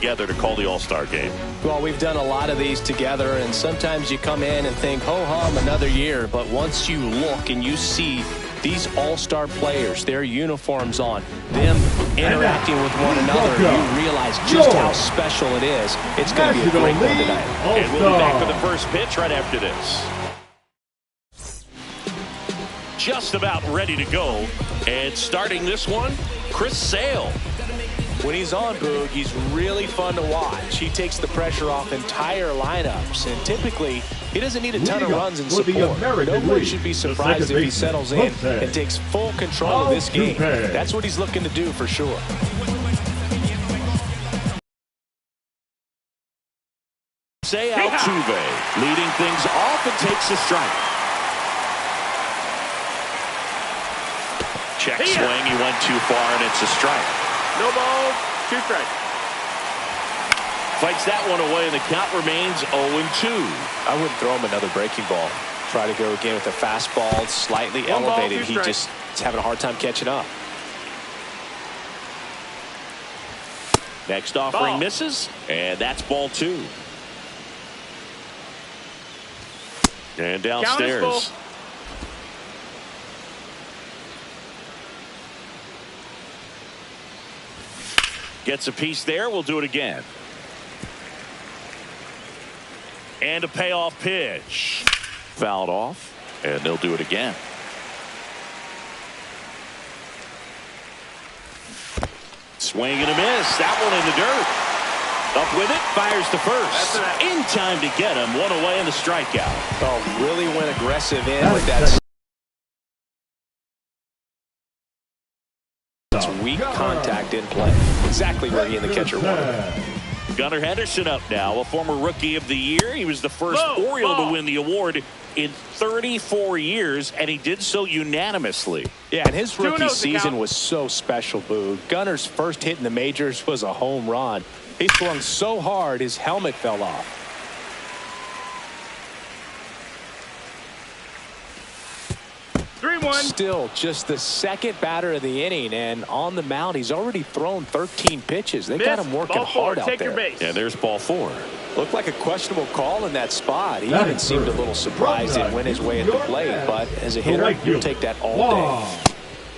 together to call the All-Star game? Well, we've done a lot of these together, and sometimes you come in and think, ho-hum, another year. But once you look and you see these all-star players, their uniforms on, them interacting with one another, you realize just how special it is. It's going to be a great one tonight. And we'll be back for the first pitch right after this. Just about ready to go. And starting this one, Chris Sale. When he's on, Boog, he's really fun to watch. He takes the pressure off entire lineups, and typically he doesn't need a ton of runs and support. No one should be surprised if he settles in and takes full control of this game. That's what he's looking to do for sure. Jose Altuve leading things off and takes a strike. Check swing, he went too far, and it's a strike. No ball, 2 strikes. Fights that one away, and the count remains 0-2. I wouldn't throw him another breaking ball. Try to go again with a fastball, slightly elevated. He just is having a hard time catching up. Next offering misses, and that's ball 2. And downstairs. Gets a piece there. We'll do it again. And a payoff pitch. Fouled off. And they'll do it again. Swing and a miss. That one in the dirt. Up with it. Fires to first. In time to get him. One away in the strikeout. Oh, really went aggressive in with that. Weak contact in play. Exactly where he and the catcher wanted. Gunnar Henderson up now, a former Rookie of the Year. He was the first Oriole to win the award in 34 years, and he did so unanimously. Yeah, and his rookie season was so special, Boo. Gunner's first hit in the majors was a home run. He swung so hard his helmet fell off. Still just the second batter of the inning, and on the mound he's already thrown 13 pitches. They got him working hard out there. And there's ball 4. Looked like a questionable call in that spot. He even seemed a little surprised and went his way at the plate, but as a hitter you'll take that all day.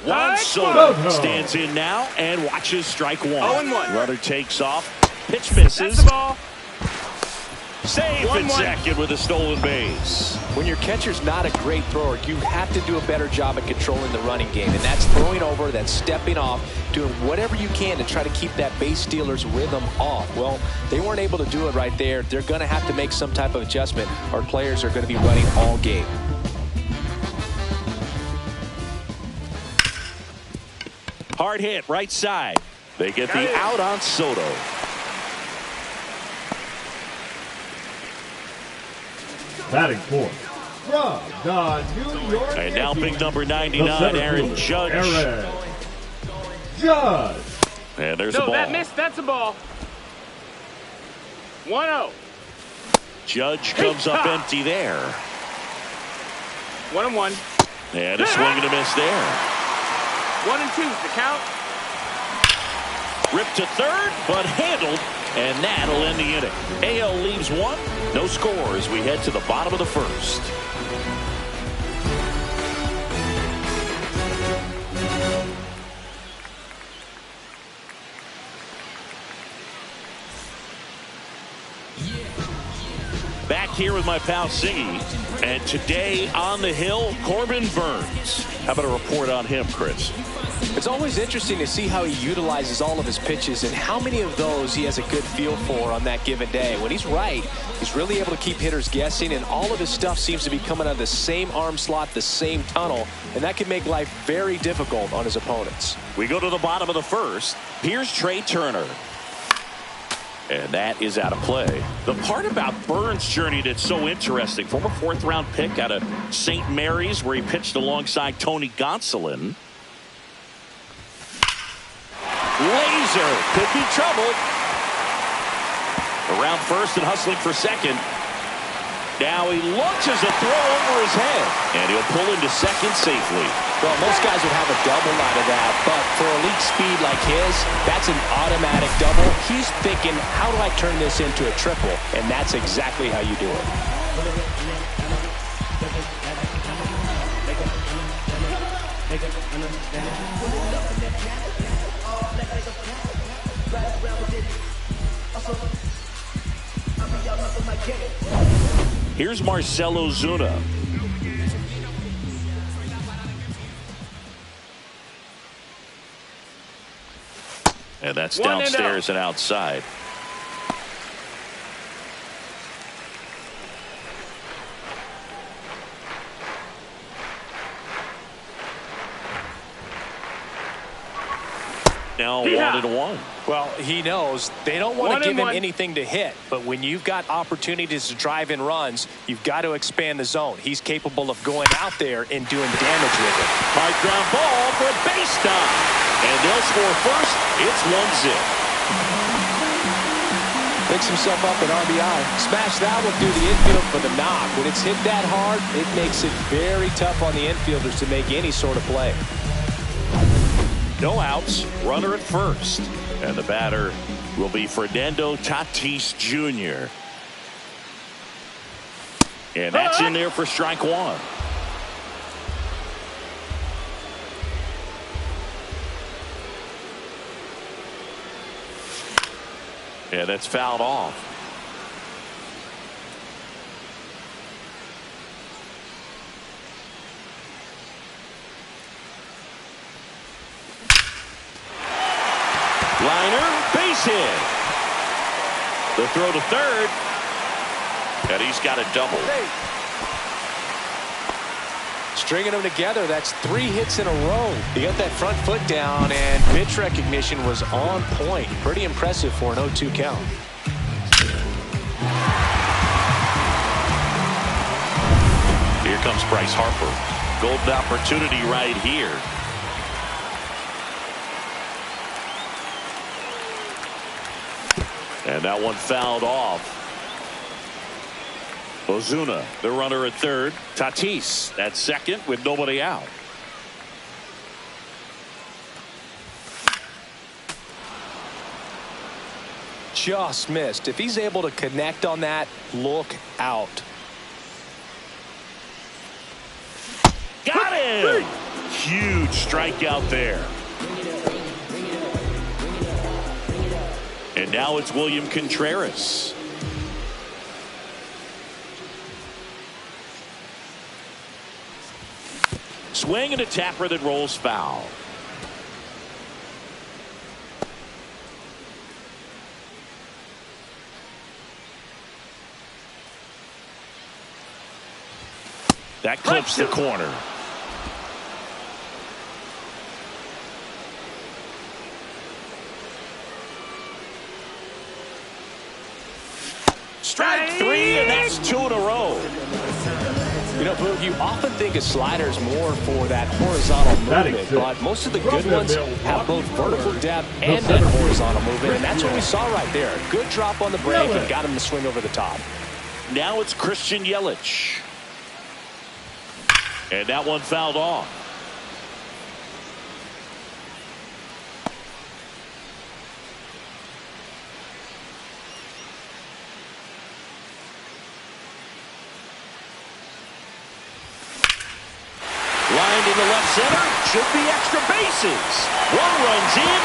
Juan Soto stands in now and watches strike 1. Runner takes off. Pitch misses. That's the ball. Safe in second with a stolen base. When your catcher's not a great thrower, you have to do a better job at controlling the running game, and that's throwing over, that's stepping off, doing whatever you can to try to keep that base stealer's rhythm off. Well, they weren't able to do it right there. They're going to have to make some type of adjustment. Our players are going to be running all game. Hard hit, right side. They get the out on Soto. Batting fourth from the New York And now big number 99, Aaron Judge. And there's a ball. That missed. That's a ball. 1-0. Judge comes up empty there. 1-1. And a swing and a miss there. 1-2 is the count. Ripped to third, but handled, and that'll end the inning. AL leaves 1. No score as we head to the bottom of the first. Back here with my pal Siggy, and today on the hill, Corbin Burnes. How about a report on him, Chris? It's always interesting to see how he utilizes all of his pitches and how many of those he has a good feel for on that given day. When he's right, he's really able to keep hitters guessing, and all of his stuff seems to be coming out of the same arm slot, the same tunnel, and that can make life very difficult on his opponents. We go to the bottom of the first. Here's Trey Turner. And that is out of play. The part about Burnes' journey that's so interesting, former 4th-round pick out of St. Mary's, where he pitched alongside Tony Gonsolin. Laser could be trouble. Around first and hustling for second. Now he launches a throw over his head, and he'll pull into second safely. Well, most guys would have a double out of that, but for elite speed like his, that's an automatic double. He's thinking, how do I turn this into a triple? And that's exactly how you do it. Here's Marcelo Zuna. And that's downstairs and outside. Now 1-1. Well, he knows they don't want to give him anything to hit, but when you've got opportunities to drive in runs, you've got to expand the zone. He's capable of going out there and doing damage with it. High ground ball for a base stop, and they'll score first. It's 1-zip. Picks himself up an RBI. Smash that one through the infield for the knock. When it's hit that hard, it makes it very tough on the infielders to make any sort of play. No outs, runner at first. And the batter will be Fernando Tatis Jr. And that's in there for strike one. And that's fouled off. Liner, base hit. The throw to third. And he's got a double. Stringing them together, that's 3 hits in a row. He got that front foot down, and pitch recognition was on point. Pretty impressive for an 0-2 count. Here comes Bryce Harper. Golden opportunity right here. And that one fouled off. Ozuna, the runner at third. Tatis at second with nobody out. Just missed. If he's able to connect on that, look out. Got him! Huge strikeout there. And now it's William Contreras. Swing and a tapper that rolls foul. That clips the corner. Strike three, and that's 2 in a row. You know, Boog, you often think of sliders more for that horizontal movement, but most of the good ones have both vertical depth and that horizontal movement, and that's what we saw right there. Good drop on the break and got him to swing over the top. Now it's Christian Yelich. And that one fouled off. Lined in the left center, should be extra bases. One runs in,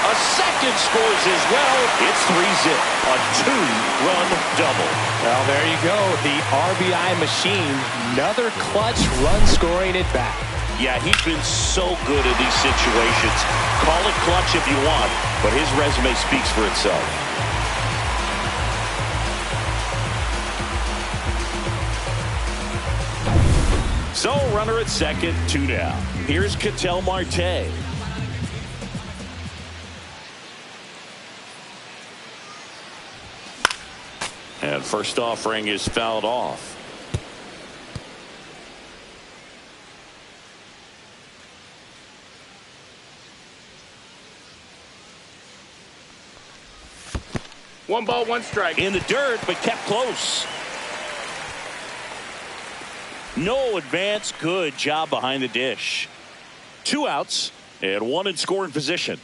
a second scores as well. It's 3-zip, a 2-run double. Well, there you go, the RBI machine. Another clutch run scoring at bat. Yeah, he's been so good in these situations. Call it clutch if you want, but his resume speaks for itself. So, runner at second, 2 down. Here's Ketel Marte. And first offering is fouled off. One ball, one strike. In the dirt, but kept close. No advance. Good job behind the dish. 2 outs and 1 in scoring position.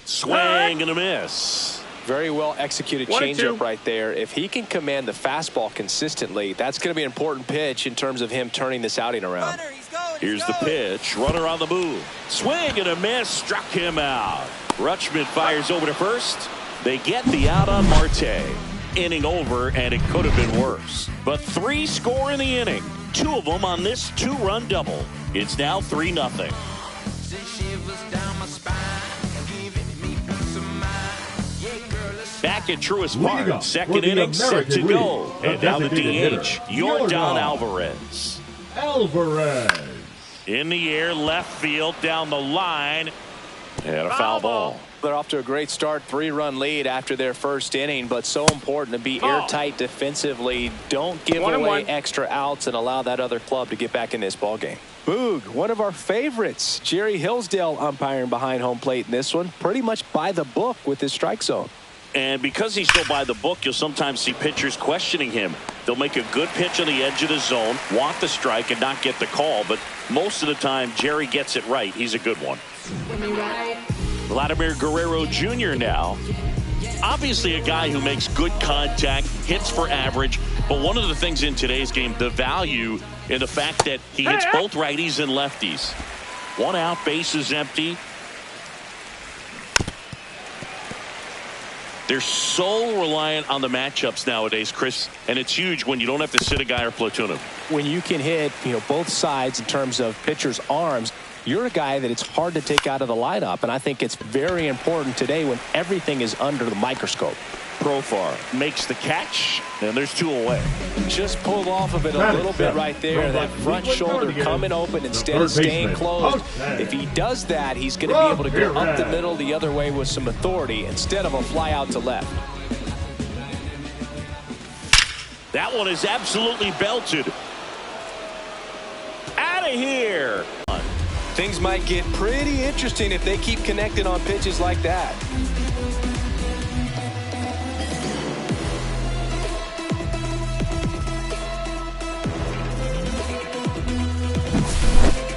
Swing and a miss. Very well executed 1-2. changeup right there. If he can command the fastball consistently, that's going to be an important pitch in terms of him turning this outing around. Here's the pitch. Runner on the move. Swing and a miss. Struck him out. Rutschman fires over to first. They get the out on Marte. Inning over, and it could have been worse. But 3 score in the inning. 2 of them on this 2-run double. It's now 3-0. Back at Truist Park, second inning set to go. And now the DH, Yordan Alvarez. In the air, left field, down the line. And a foul ball. They're off to a great start, 3-run lead after their first inning, but so important to be airtight defensively. Don't give away extra outs and allow that other club to get back in this ball game. Boog, one of our favorites, Jerry Hillsdale umpiring behind home plate in this one, pretty much by the book with his strike zone. And because he's so by the book, you'll sometimes see pitchers questioning him. They'll make a good pitch on the edge of the zone, want the strike, and not get the call. But most of the time, Jerry gets it right. He's a good one. Vladimir Guerrero Jr. now. Obviously a guy who makes good contact, hits for average. But one of the things in today's game, the value in the fact that he hits both righties and lefties. 1 out, bases empty. They're so reliant on the matchups nowadays, Chris, and it's huge when you don't have to sit a guy or platoon him. When you can hit, both sides in terms of pitchers' arms, you're a guy that it's hard to take out of the lineup, and I think it's very important today when everything is under the microscope. Profar makes the catch, and there's 2 away. Just pulled off of it a little bit right there. That front shoulder coming open instead of staying closed. If he does that, he's going to be able to go up the middle the other way with some authority instead of a fly out to left. That one is absolutely belted. Out of here. Things might get pretty interesting if they keep connecting on pitches like that.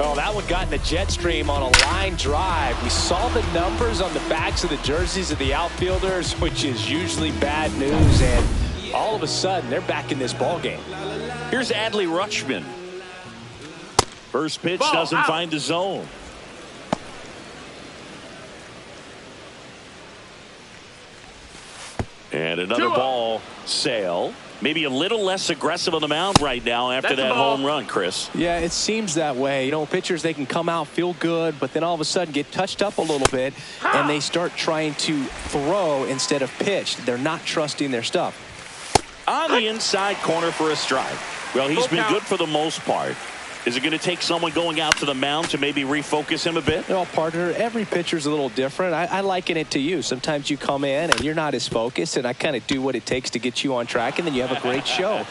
Oh, that one got in the jet stream on a line drive. We saw the numbers on the backs of the jerseys of the outfielders, which is usually bad news, and all of a sudden they're back in this ball game. Here's Adley Rutschman. First pitch doesn't find the zone. And another ball. Sale. Maybe a little less aggressive on the mound right now after that home run, Chris. Yeah, it seems that way. Pitchers, they can come out, feel good, but then all of a sudden get touched up a little bit, and they start trying to throw instead of pitch. They're not trusting their stuff. On the inside corner for a strike. Well, he's been good for the most part. Is it going to take someone going out to the mound to maybe refocus him a bit? Well, partner, every pitcher's a little different. I liken it to you. Sometimes you come in and you're not as focused, and I kind of do what it takes to get you on track, and then you have a great show.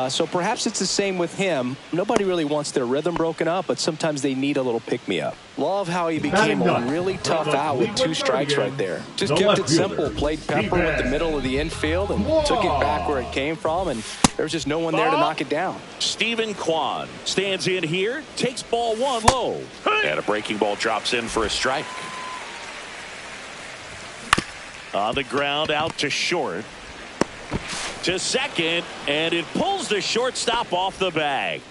So perhaps it's the same with him. Nobody really wants their rhythm broken up, but sometimes they need a little pick-me-up. Love how he became a really tough out with 2 strikes right there. Just kept it simple. Played pepper with the middle of the infield and took it back where it came from, and there's just no one there to knock it down. Steven Kwan stands in here, takes ball 1 low. And a breaking ball drops in for a strike. On the ground, out to short. To second, and it pulls the shortstop off the bag.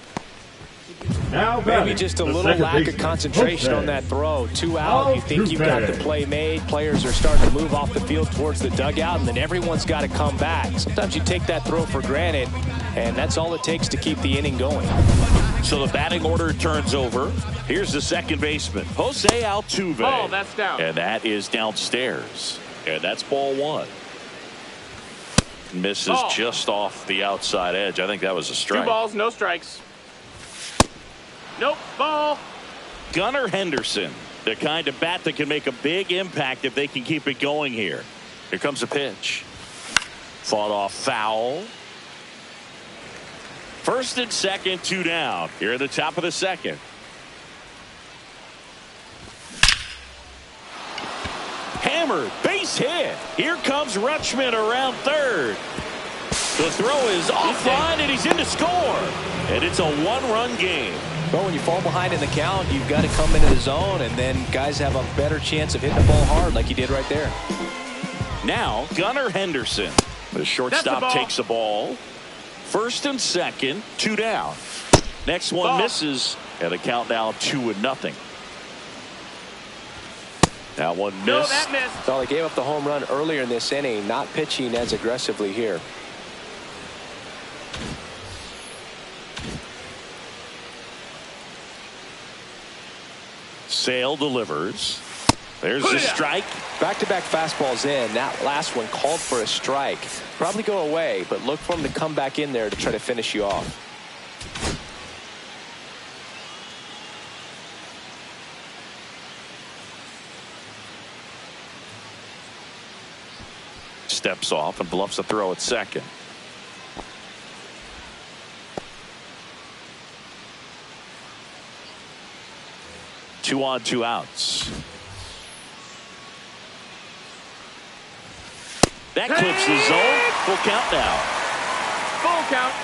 Now maybe just a little lack of concentration on that throw. 2 out, you think you've got the play made. Players are starting to move off the field towards the dugout, and then everyone's got to come back. Sometimes you take that throw for granted, and that's all it takes to keep the inning going. So the batting order turns over. Here's the second baseman, Jose Altuve. Oh, that's down. And that is downstairs. And that's ball 1. Misses just off the outside edge. I think that was a strike. 2 balls, no strikes. Nope, ball. Gunnar Henderson, the kind of bat that can make a big impact if they can keep it going here. Here comes a pitch. Fought off foul. First and second, 2 down. Here at the top of the second. Hammered, base hit. Here comes Rutschman around third. The throw is offline, and he's in to score. And it's a one-run game. Well, when you fall behind in the count, you've got to come into the zone, and then guys have a better chance of hitting the ball hard like he did right there. Now, Gunnar Henderson. The shortstop takes the ball. First and second, 2 down. Next one misses, and a count now 2-0. That one missed. No, that missed. So they gave up the home run earlier in this inning, not pitching as aggressively here. Sale delivers. There's the strike. Back-to-back fastballs in. That last one called for a strike. Probably go away, but look for him to come back in there to try to finish you off. Steps off and bluffs a throw at second. Two on, 2 outs. That clips the zone. Full count now. Full count.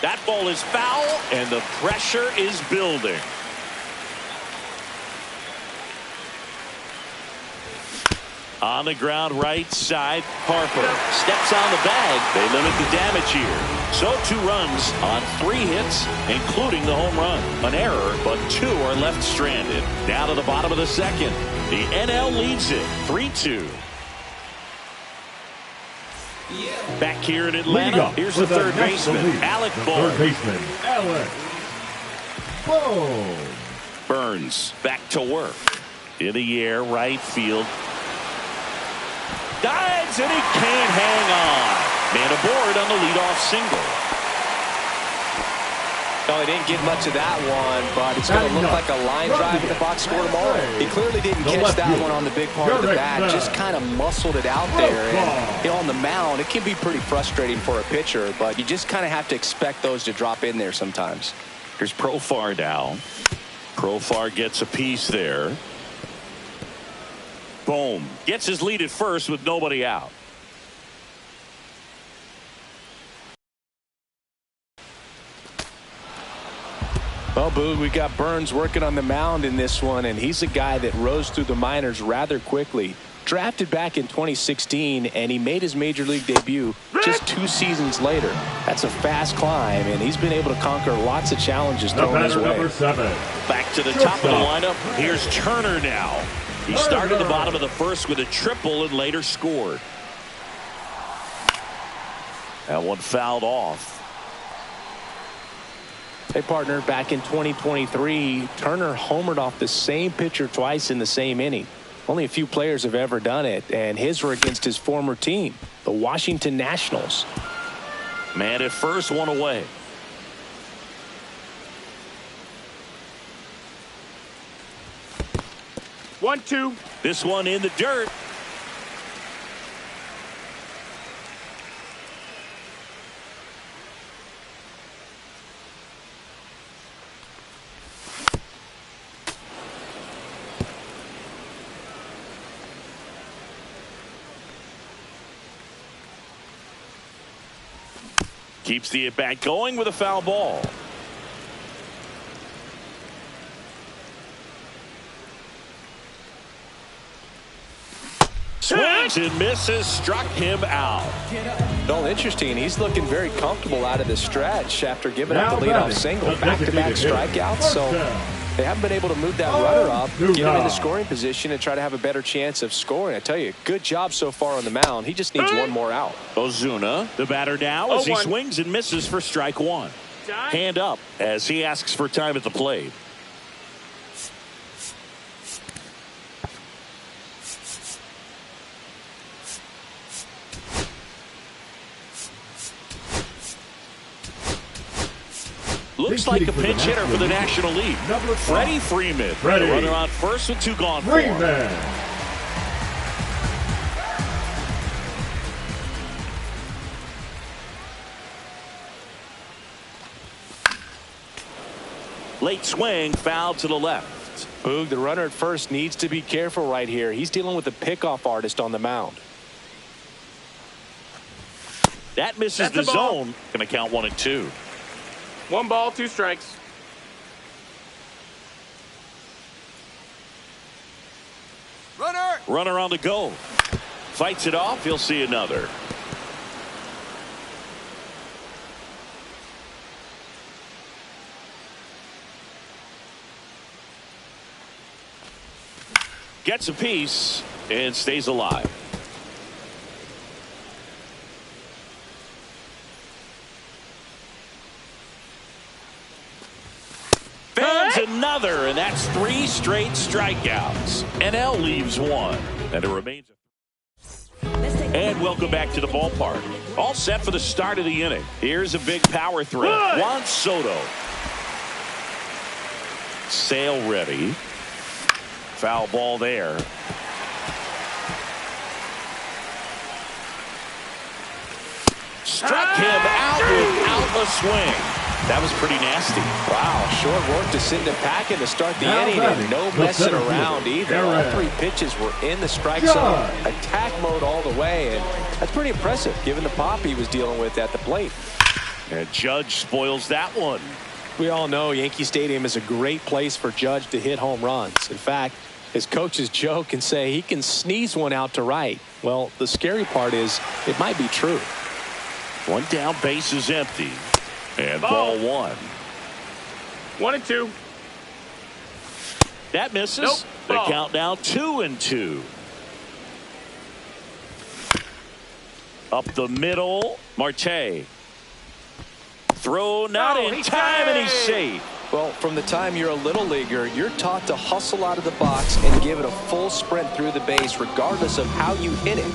That ball is foul, and the pressure is building. On the ground, right side, Harper steps on the bag. They limit the damage here. So 2 runs on 3 hits, including the home run. An error, but 2 are left stranded. Now to the bottom of the second. The NL leads it 3-2. Back here in Atlanta, here's the third baseman, Alec Bohm. Third baseman, Alec Bohm. Burns back to work. In the air, right field. Dives, and he can't hang on. Man aboard on the leadoff single. No, he didn't get much of that one, but it's going to look like a line drive in the box score tomorrow. He clearly didn't catch that one on the big part of the bat. Just kind of muscled it out there. And you know, on the mound, it can be pretty frustrating for a pitcher, but you just kind of have to expect those to drop in there sometimes. Here's Profar now. Profar gets a piece there. Bohm gets his lead at first with nobody out. Well, Boo, we got Burns working on the mound in this one, and he's a guy that rose through the minors rather quickly. Drafted back in 2016, and he made his major league debut just 2 seasons later. That's a fast climb, and he's been able to conquer lots of challenges thrown his way. Number 7. Back to the top of the lineup. Here's Turner now. He started the bottom of the first with a triple and later scored. That one fouled off. Hey, partner, back in 2023, Turner homered off the same pitcher twice in the same inning. Only a few players have ever done it, and his were against his former team, the Washington Nationals. Man at first, one away. 1-2. This one in the dirt. Keeps the at-bat going with a foul ball. Swings and misses, struck him out. Well, interesting. He's looking very comfortable out of the stretch after giving up the leadoff single. Back-to-back strikeouts, so they haven't been able to move that runner up, get him into scoring position, and try to have a better chance of scoring. I tell you, good job so far on the mound. He just needs one more out. Ozuna, the batter now, as he swings and misses for strike 1. Hand up as he asks for time at the plate. Looks like a pinch hitter for the National League. Freddie Freeman. The runner on first with 2 gone for him. Late swing, foul to the left. Boog, the runner at first needs to be careful right here. He's dealing with a pickoff artist on the mound. That misses the zone. Going to count 1-2. 1 ball, 2 strikes. Runner on the go. Fights it off. He'll see another. Gets a piece and stays alive. Fans another, and that's 3 straight strikeouts. NL leaves 1, and it remains. And welcome back to the ballpark. All set for the start of the inning. Here's a big power threat. Juan Soto. Sale ready. Foul ball there. Struck him out without a swing. That was pretty nasty. Wow, short work to sit in the packet to start the inning, and no messing around either. All 3 pitches were in the strike zone, attack mode all the way, and that's pretty impressive given the pop he was dealing with at the plate. And Judge spoils that one. We all know Yankee Stadium is a great place for Judge to hit home runs. In fact, his coaches joke and say he can sneeze one out to right. Well, the scary part is it might be true. 1 down, base is empty. And ball 1. 1-2. That misses. Nope. The count now 2-2. Up the middle, Marte. Throw not in time, and he's safe. Well, from the time you're a little leaguer, you're taught to hustle out of the box and give it a full sprint through the base regardless of how you hit it.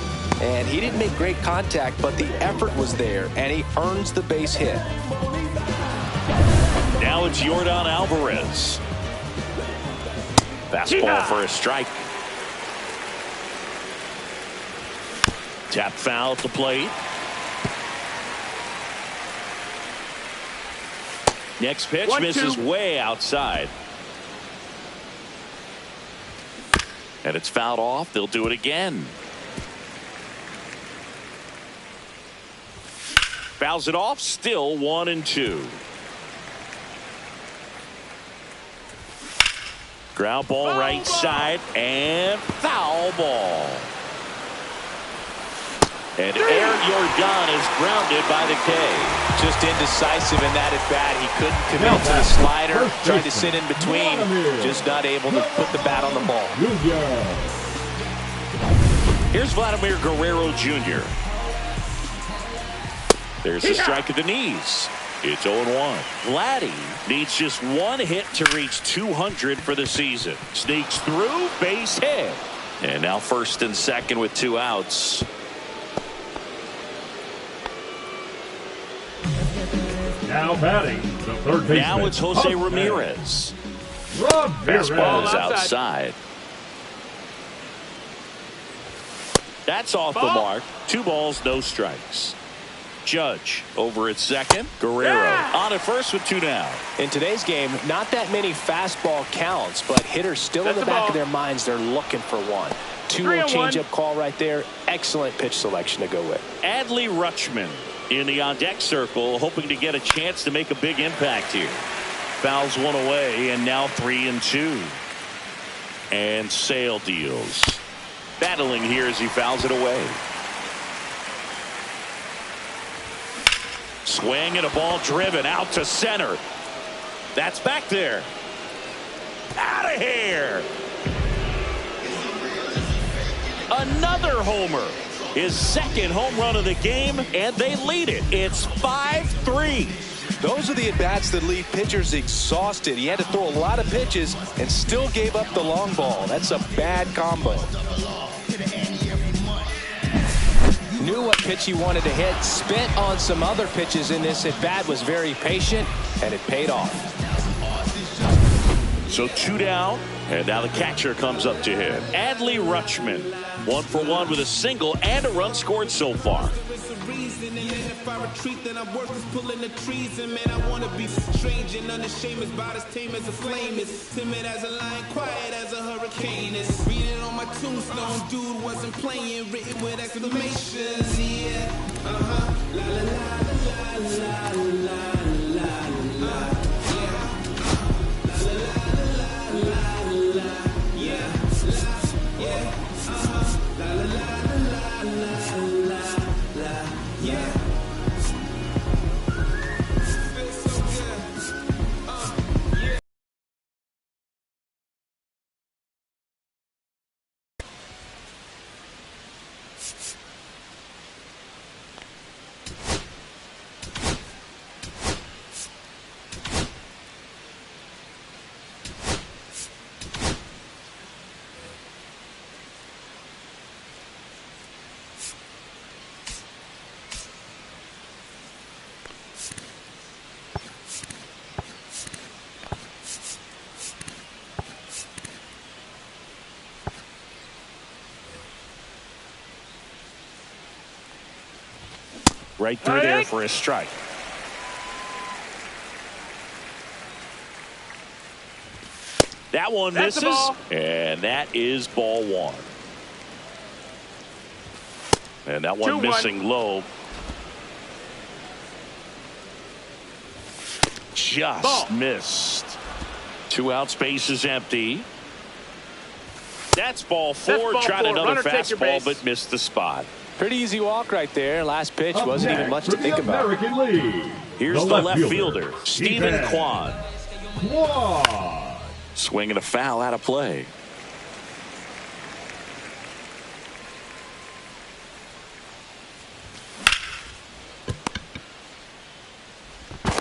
And he didn't make great contact, but the effort was there, and he earns the base hit. Now it's Yordan Alvarez. Fastball for a strike. Tap foul at the plate. Next pitch misses way outside. And it's fouled off. They'll do it again. Fouls it off. Still 1-2. Ground ball right side and foul ball. And Aaron Yordan is grounded by the K. Just indecisive in that at bat. He couldn't commit to the slider. Tried to sit in between. Just not able to put the bat on the ball. Here's Vladimir Guerrero Jr. There's a strike at the knees. It's 0-1. Vladdy needs just 1 hit to reach 200 for the season. Sneaks through, base hit. And now first and second with 2 outs. Now batting, the third baseman. Now it's Jose Ramirez. Ramirez. Fastball is outside. That's off the mark. 2 balls, no strikes. Judge over at second. Guerrero on at first with 2 down. In today's game, not that many fastball counts, but hitters still in the back of their minds, they're looking for one. 2-0 changeup call right there. Excellent pitch selection to go with. Adley Rutschman in the on-deck circle, hoping to get a chance to make a big impact here. Fouls 1 away, and now 3-2. And Sale deals. Battling here as he fouls it away. Swing and a ball driven out to center. That's back there. Out of here. Another homer. His second home run of the game, and they lead it. It's 5-3. Those are the at-bats that leave pitchers exhausted. He had to throw a lot of pitches and still gave up the long ball. That's a bad combo. Knew what pitch he wanted to hit. Spent on some other pitches in this at-bat. Was very patient, and it paid off. So 2 down, and now the catcher comes up to him. Adley Rutschman, 1 for 1 with a single and a run scored so far. reason. And then if I retreat, then I'm worth is pulling the trees. And man, I wanna be strange and unashamed, about as tame as a flame is. Timid as a lion, quiet as a hurricane is. Read it on my tombstone, dude wasn't playing, written with exclamations. Yeah, la la la la la la la la. Right through there for a strike. That one misses, and that is ball one. And that one missing low. Just missed. 2 out, space is empty. That's ball four. Tried another fastball, but missed the spot. Pretty easy walk right there. Last pitch wasn't even much to think about. Here's the left fielder, Stephen Kwan. Swinging a foul out of play.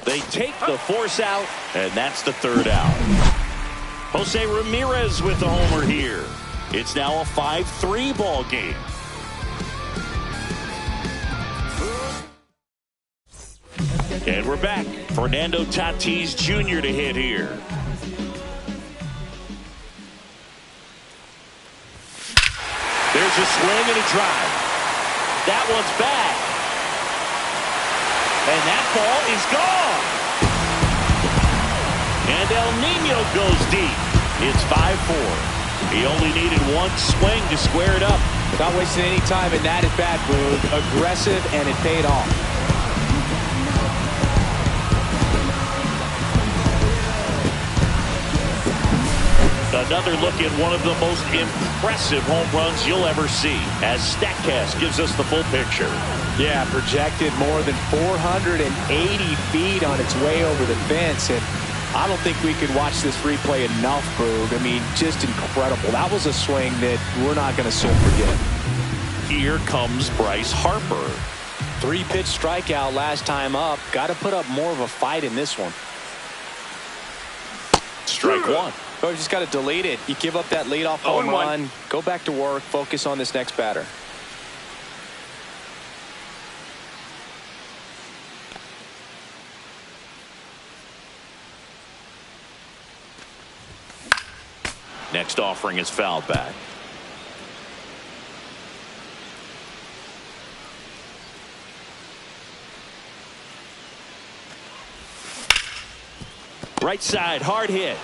They take the force out, and that's the 3rd out. Jose Ramirez with the homer here. It's now a 5-3 ball game. And we're back. Fernando Tatis Jr. to hit here. There's a swing and a drive. That one's back. And that ball is gone. And El Nino goes deep. It's 5-4. He only needed one swing to square it up. Without wasting any time in that at-bat, Boog. Aggressive, and it paid off. Another look at one of the most impressive home runs you'll ever see, as StatCast gives us the full picture. Yeah, projected more than 480 feet on its way over the fence, and I don't think we could watch this replay enough, Boog. I mean, just incredible. That was a swing that we're not going to soon forget. Here comes Bryce Harper. 3-pitch strikeout last time up. Got to put up more of a fight in this one. Strike one. Oh, you just got to delete it. You give up that leadoff home run. Go back to work. Focus on this next batter. Next offering is fouled back. Right side, hard hit.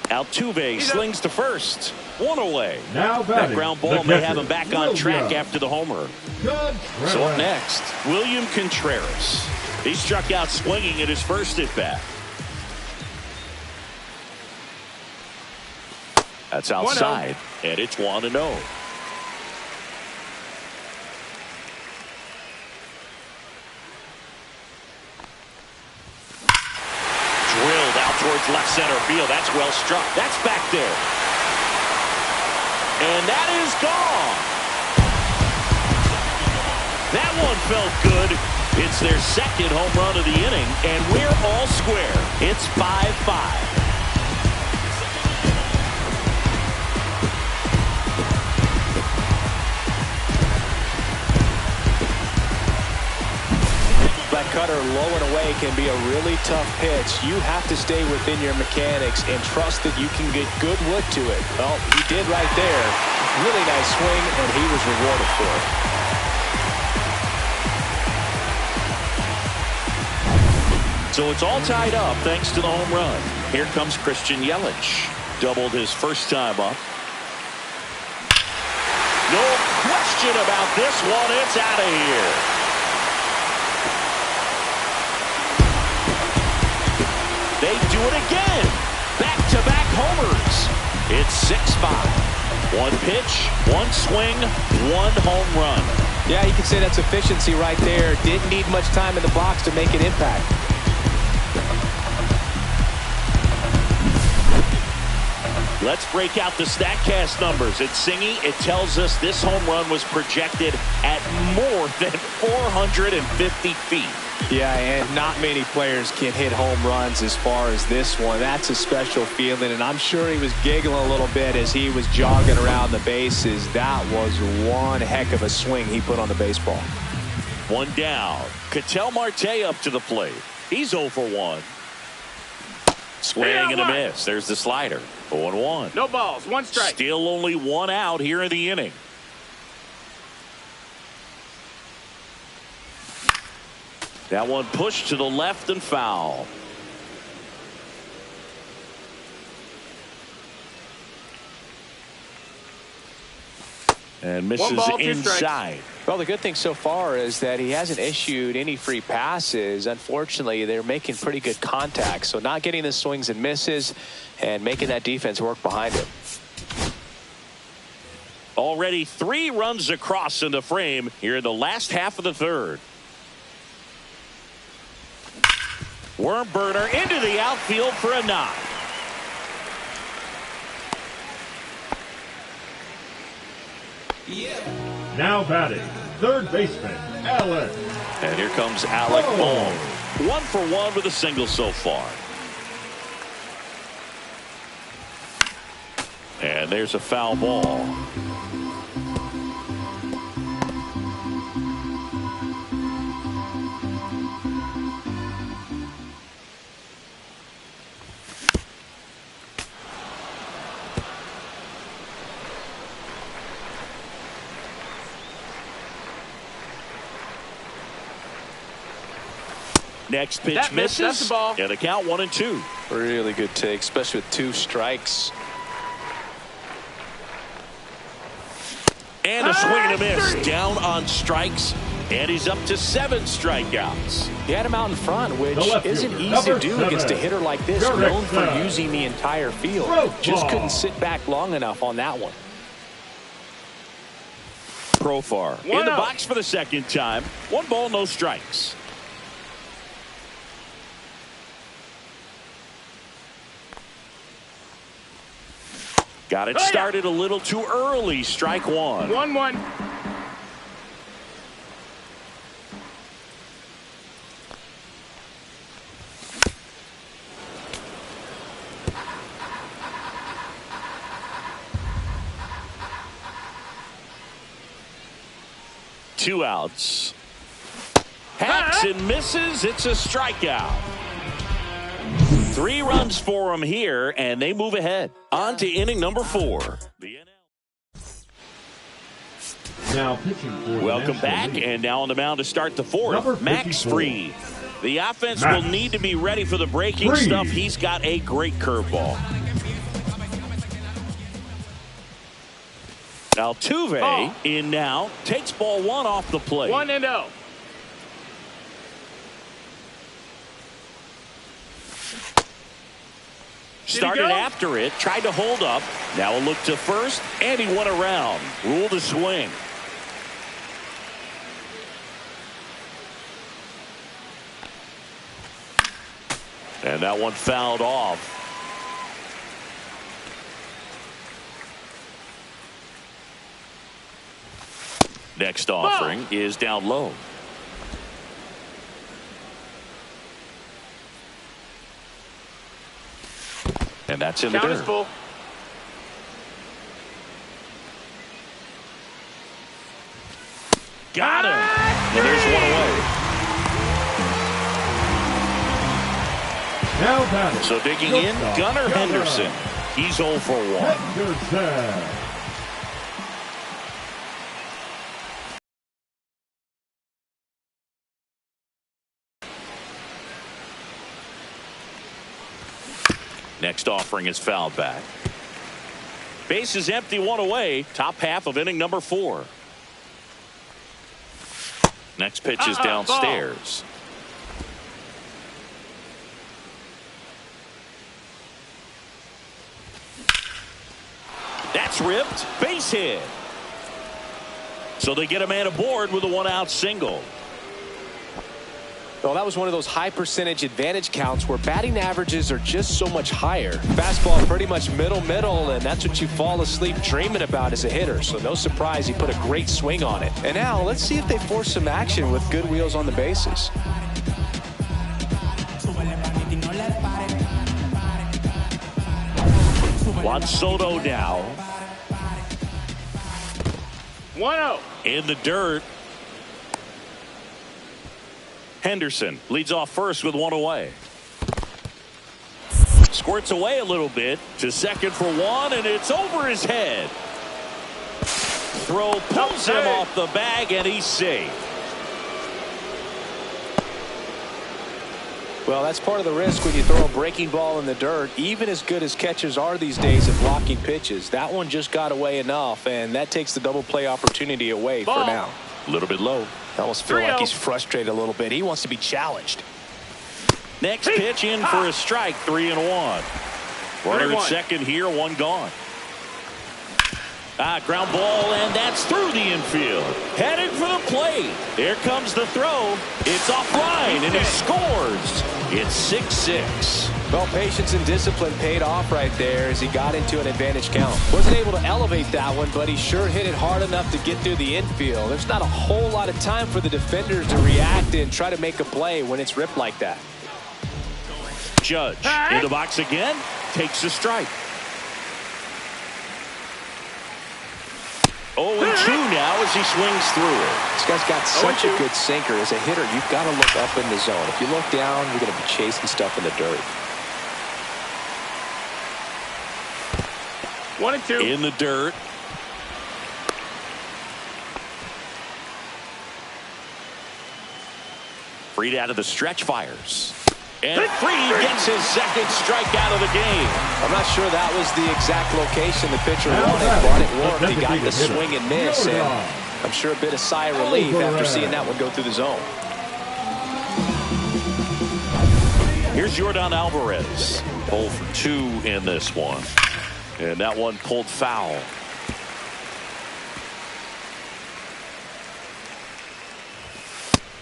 Altuve slings to first. 1 away. Now that ground ball may have him back on track after the homer. So up next, William Contreras. He struck out swinging at his first at bat. That's outside, and it's 1-0. Drilled out towards left center field. That's well struck. That's back there. And that is gone. That one felt good. It's their second home run of the inning, and we're all square. It's 5-5. That cutter low and away can be a really tough pitch. You have to stay within your mechanics and trust that you can get good wood to it. Well, he did right there. Really nice swing, and he was rewarded for it. So it's all tied up thanks to the home run. Here comes Christian Yelich. Doubled his first time up. No question about this one. It's out of here. They do it again. Back-to-back homers. It's 6-5. One pitch, one swing, one home run. Yeah, you can say that's efficiency right there. Didn't need much time in the box to make an impact. Let's break out the StatCast numbers. At Singy, it tells us this home run was projected at more than 450 feet. Yeah, and not many players can hit home runs as far as this one. That's a special feeling, and I'm sure he was giggling a little bit as he was jogging around the bases. That was one heck of a swing he put on the baseball. One down. Ketel Marte up to the plate. He's 0 for 1. Swing and a miss. There's the slider. 0-1. No balls. One strike. Still only one out here in the inning. That one pushed to the left and foul. And misses inside. Well, the good thing so far is that he hasn't issued any free passes. Unfortunately, they're making pretty good contact. So not getting the swings and misses and making that defense work behind him. Already 3 runs across in the frame here in the last half of the third. Worm burner into the outfield for a knock. Now batting, third baseman, Alec. And here comes Alec Bohm. 1 for 1 with a single so far. And there's a foul ball. Next pitch misses. That's the ball. And the count 1-2. Really good take, especially with 2 strikes. And a swing and a miss. Down on strikes. And he's up to 7 strikeouts. He had him out in front, which isn't easy to do against a hitter like this, known for using the entire field. Just couldn't sit back long enough on that one. Profar in the box for the second time. 1 ball, no strikes. Got it started a little too early. Strike 1. 1-1. Two outs. Hacks and misses. It's a strikeout. 3 runs for him here, and they move ahead. On to inning number 4. Now pitching for Welcome back, and now on the mound to start the 4th, Max Fried. The offense will need to be ready for the breaking stuff. He's got a great curveball. Altuve in now, takes ball 1 off the plate. 1-0. Started after it, tried to hold up. Now a look to first, and he went around. Ruled a swing. And that one fouled off. Next offering is down low. And that's in the dirt. Full. Got him. And there's 1 away. Now batting. So digging in, Gunnar Henderson. He's 0 for 1. Henderson. Next offering is fouled back. Base is empty, one away. Top half of inning number 4. Next pitch is downstairs. That's ripped. Base hit. So they get a man aboard with a 1-out single. Well, that was one of those high percentage advantage counts where batting averages are just so much higher. Fastball pretty much middle, and that's what you fall asleep dreaming about as a hitter. So no surprise he put a great swing on it. And now let's see if they force some action with good wheels on the bases. Juan Soto now. 1-0. In the dirt. Henderson leads off first with 1 away. Squirts away a little bit to second for 1, and it's over his head. Throw pulls him off the bag, and he's safe. Well, that's part of the risk when you throw a breaking ball in the dirt. Even as good as catchers are these days at blocking pitches, that one just got away enough, and that takes the double play opportunity away for now. A little bit low. I almost feel like he's frustrated a little bit. He wants to be challenged. Next pitch in for a strike, 3-1. Runner at second here, 1 gone. Ground ball, and that's through the infield. Headed for the plate. There comes the throw. It's offline, and he scores. It's 6-6. Well, patience and discipline paid off right there as he got into an advantage count. Wasn't able to elevate that one, but he sure hit it hard enough to get through the infield. There's not a whole lot of time for the defenders to react and try to make a play when it's ripped like that. Judge in the box again, takes a strike. 0-2 now as he swings through it. This guy's got such a good sinker. As a hitter, you've got to look up in the zone. If you look down, you're going to be chasing stuff in the dirt. 1-2. In the dirt. Fried out of the stretch, fires. And Fried gets his second strikeout of the game. I'm not sure that was the exact location the pitcher wanted, but it worked. He got the swing and miss, and I'm sure a bit of sigh of relief after seeing that one go through the zone. Here's Yordan Alvarez. 0 for 2 in this one. And that one pulled foul.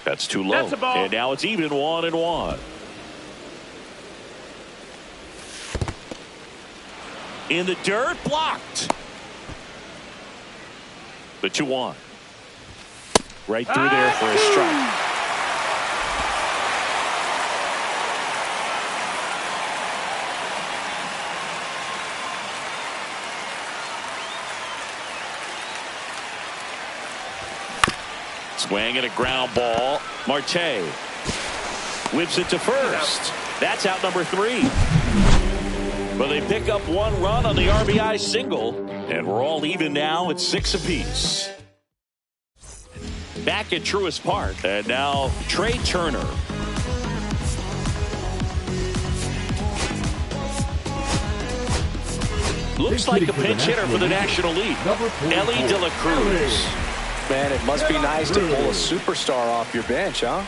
That's too low. That's a ball. And now it's even 1-1. In the dirt, blocked. The 2-1. Right through there for a strike. Swing and a ground ball. Marte whips it to first. That's out number 3. But they pick up 1 run on the RBI single, and we're all even now at 6 apiece. Back at Truist Park, and now Trey Turner. Looks like a pinch hitter for the National League. Elly De La Cruz. Man, it must be nice to pull a superstar off your bench, huh?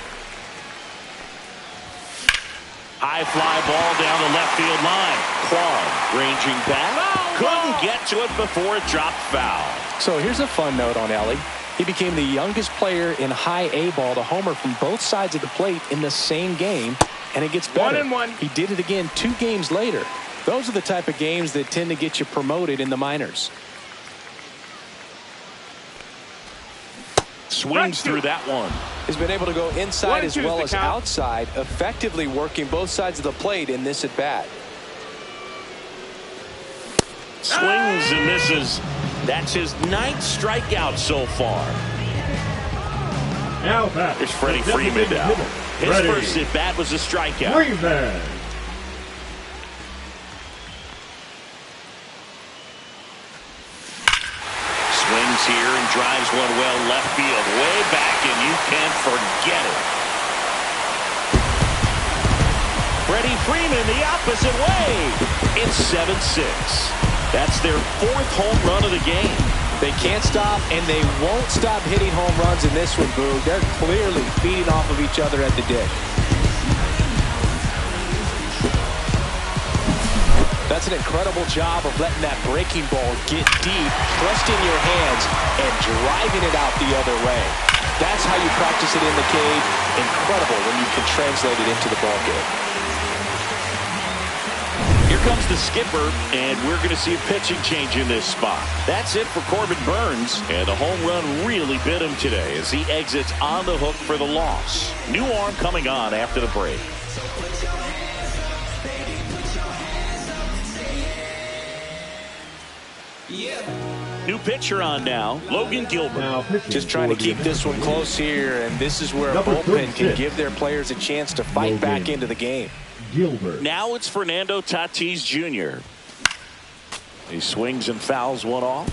High fly ball down the left field line. Kwan ranging back. Couldn't get to it before it dropped foul. So here's a fun note on Elly. He became the youngest player in high A ball to homer from both sides of the plate in the same game, and it gets better. 1-1. He did it again 2 games later. Those are the type of games that tend to get you promoted in the minors. Swings through that one. He's been able to go inside as 1-2 well the as count. outside, effectively working both sides of the plate in this at bat. Swings and misses. That's his 9th strikeout so far. Now back. Here's Freddie the Freeman designated now. hitter, His Freddie first at bat was a strikeout. Freeman. Swings here and drives one well left field, way back, and you can't forget it. Freddie Freeman the opposite way. It's 7-6. That's their 4th home run of the game. They can't stop, and they won't stop hitting home runs in this one, Boo. They're clearly feeding off of each other at the dish. That's an incredible job of letting that breaking ball get deep, trusting your hands, and driving it out the other way. That's how you practice it in the cage. Incredible when you can translate it into the ball game. Here comes the skipper, and we're going to see a pitching change in this spot. That's it for Corbin Burnes, and the home run really bit him today as he exits on the hook for the loss. New arm coming on after the break. New pitcher on now, Logan Gilbert. Just trying to keep this one close here, and this is where a bullpen can give their players a chance to fight back into the game. Gilbert. Now it's Fernando Tatis Jr. He swings and fouls one off.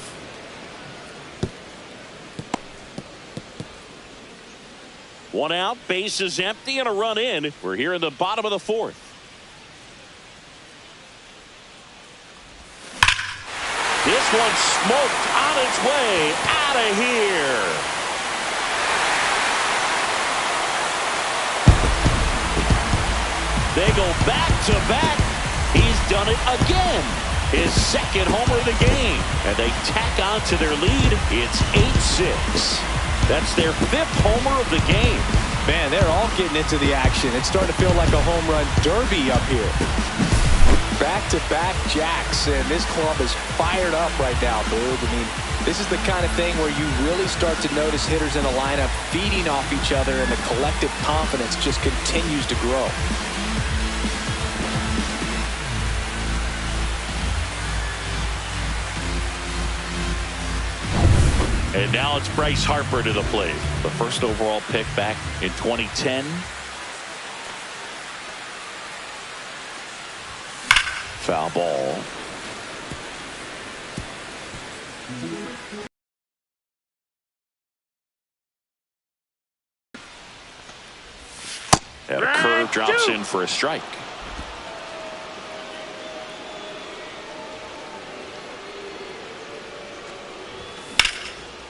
One out, base is empty, and a run in. We're here in the bottom of the 4th. This one smoked on its way out of here. They go back to back. He's done it again. His 2nd homer of the game. And they tack on to their lead. It's 8-6. That's their 5th homer of the game. Man, they're all getting into the action. It's starting to feel like a home run derby up here. Back-to-back jacks, and this club is fired up right now, Boob. I mean, this is the kind of thing where you really start to notice hitters in a lineup feeding off each other, and the collective confidence just continues to grow. And now it's Bryce Harper to the plate. The 1st overall pick back in 2010. Foul ball. And a curve drops in for a strike.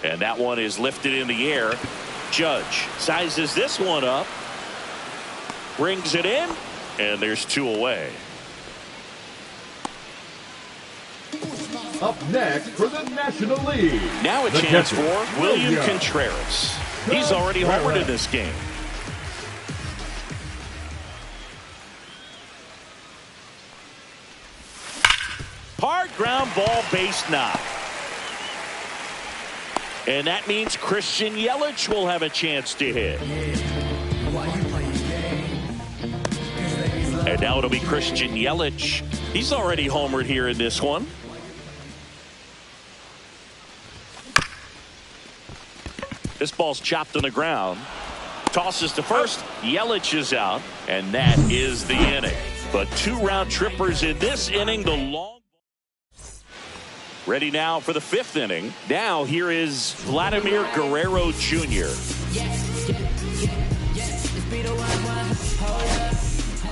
And that one is lifted in the air. Judge sizes this one up. Brings it in. And there's 2 away. Up next for the National League. Now a chance for William Contreras. He's already homered in this game. Hard ground ball, base knock. And that means Christian Yelich will have a chance to hit. And now it'll be Christian Yelich. He's already homered here in this one. This ball's chopped on the ground. Tosses to first. Yelich is out. And that is the inning. But 2 round trippers in this inning. The long. Ready now for the 5th inning. Now here is Vladimir Guerrero Jr.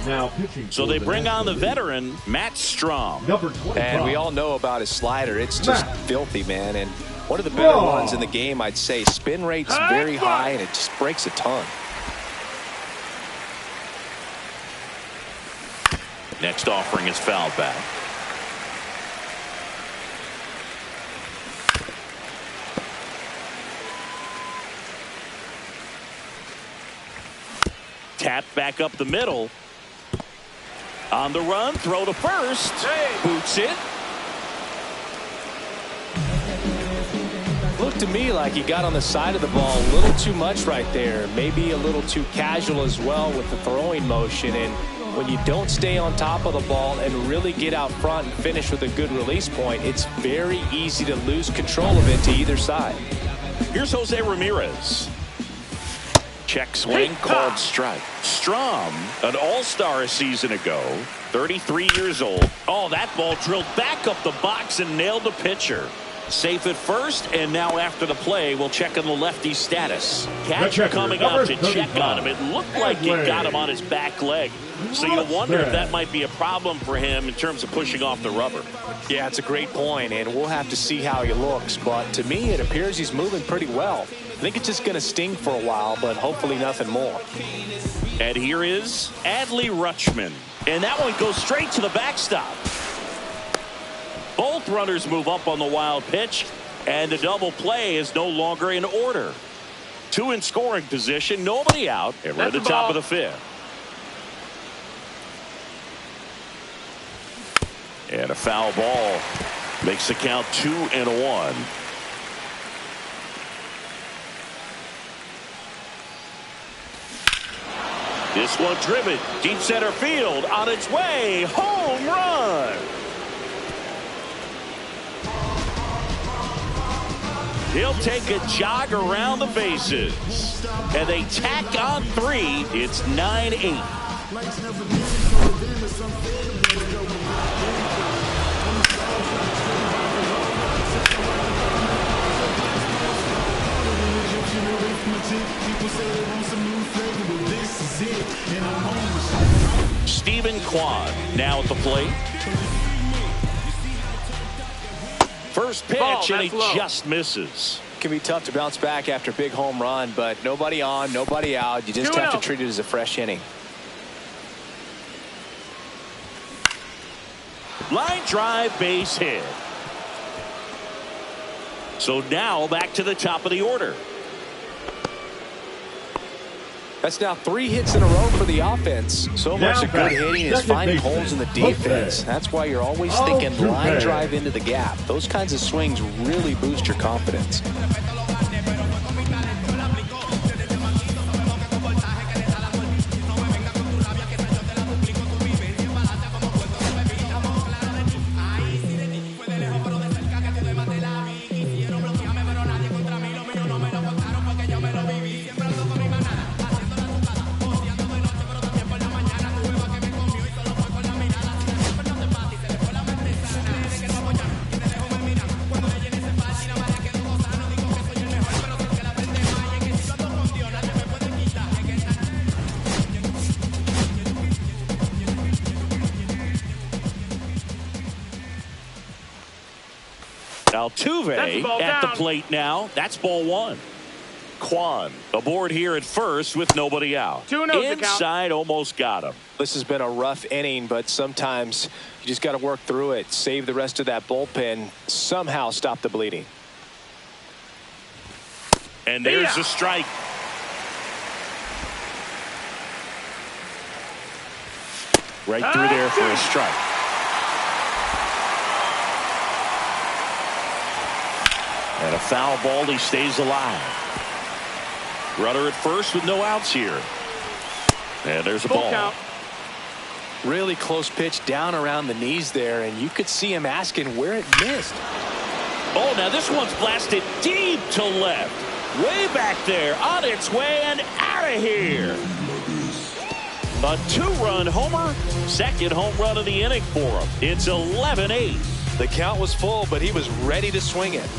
Now pitching. So they bring on the veteran, Matt Strom. Number 25. And we all know about his slider. It's just filthy, man. And one of the better ones in the game, I'd say. Spin rate's very high, and it just breaks a ton. Next offering is fouled back. Tapped back up the middle. On the run, throw to first. Boots it. Looked to me like he got on the side of the ball a little too much right there. Maybe a little too casual as well with the throwing motion. And when you don't stay on top of the ball and really get out front and finish with a good release point, it's very easy to lose control of it to either side. Here's Jose Ramirez. Check swing, called strike. Strom, an all-star a season ago, 33 years old. Oh, that ball drilled back up the box and nailed the pitcher. Safe at first, and now after the play, we'll check on the lefty's status. Catcher checker, coming number up to check 35. on him. It looked like he got him on his back leg. So you wonder if that might be a problem for him in terms of pushing off the rubber. Yeah, it's a great point, and we'll have to see how he looks. But to me, it appears he's moving pretty well. I think it's just going to sting for a while, but hopefully nothing more. And here is Adley Rutschman. And that one goes straight to the backstop. Both runners move up on the wild pitch, and the double play is no longer in order. Two in scoring position, nobody out, and we're at the top of the fifth. And a foul ball makes the count 2-1. This one driven deep center field, on its way, home run. He'll take a jog around the bases, and they tack on 3. It's 9-8. Stephen Kwan now at the plate. First pitch, and he just misses. It can be tough to bounce back after a big home run, but nobody on, nobody out. You just have to treat it as a fresh inning. Line drive, base hit. So now back to the top of the order. That's now 3 hits in a row for the offense. So much of good hitting is finding holes in the defense. That's why you're always thinking line drive into the gap. Those kinds of swings really boost your confidence. Altuve at the plate now. That's ball 1. Kwan aboard here at first with nobody out. Inside, almost got him. This has been a rough inning, but sometimes you just got to work through it. Save the rest of that bullpen. Somehow stop the bleeding. And there's the strike. Right through there for a strike. And a foul ball, he stays alive. Runner at first with no outs here. And there's a ball. Count. Really close pitch down around the knees there, and you could see him asking where it missed. Oh, now this one's blasted deep to left. Way back there, on its way and out of here. A 2-run homer. Second home run of the inning for him. It's 11-8. The count was full, but he was ready to swing it.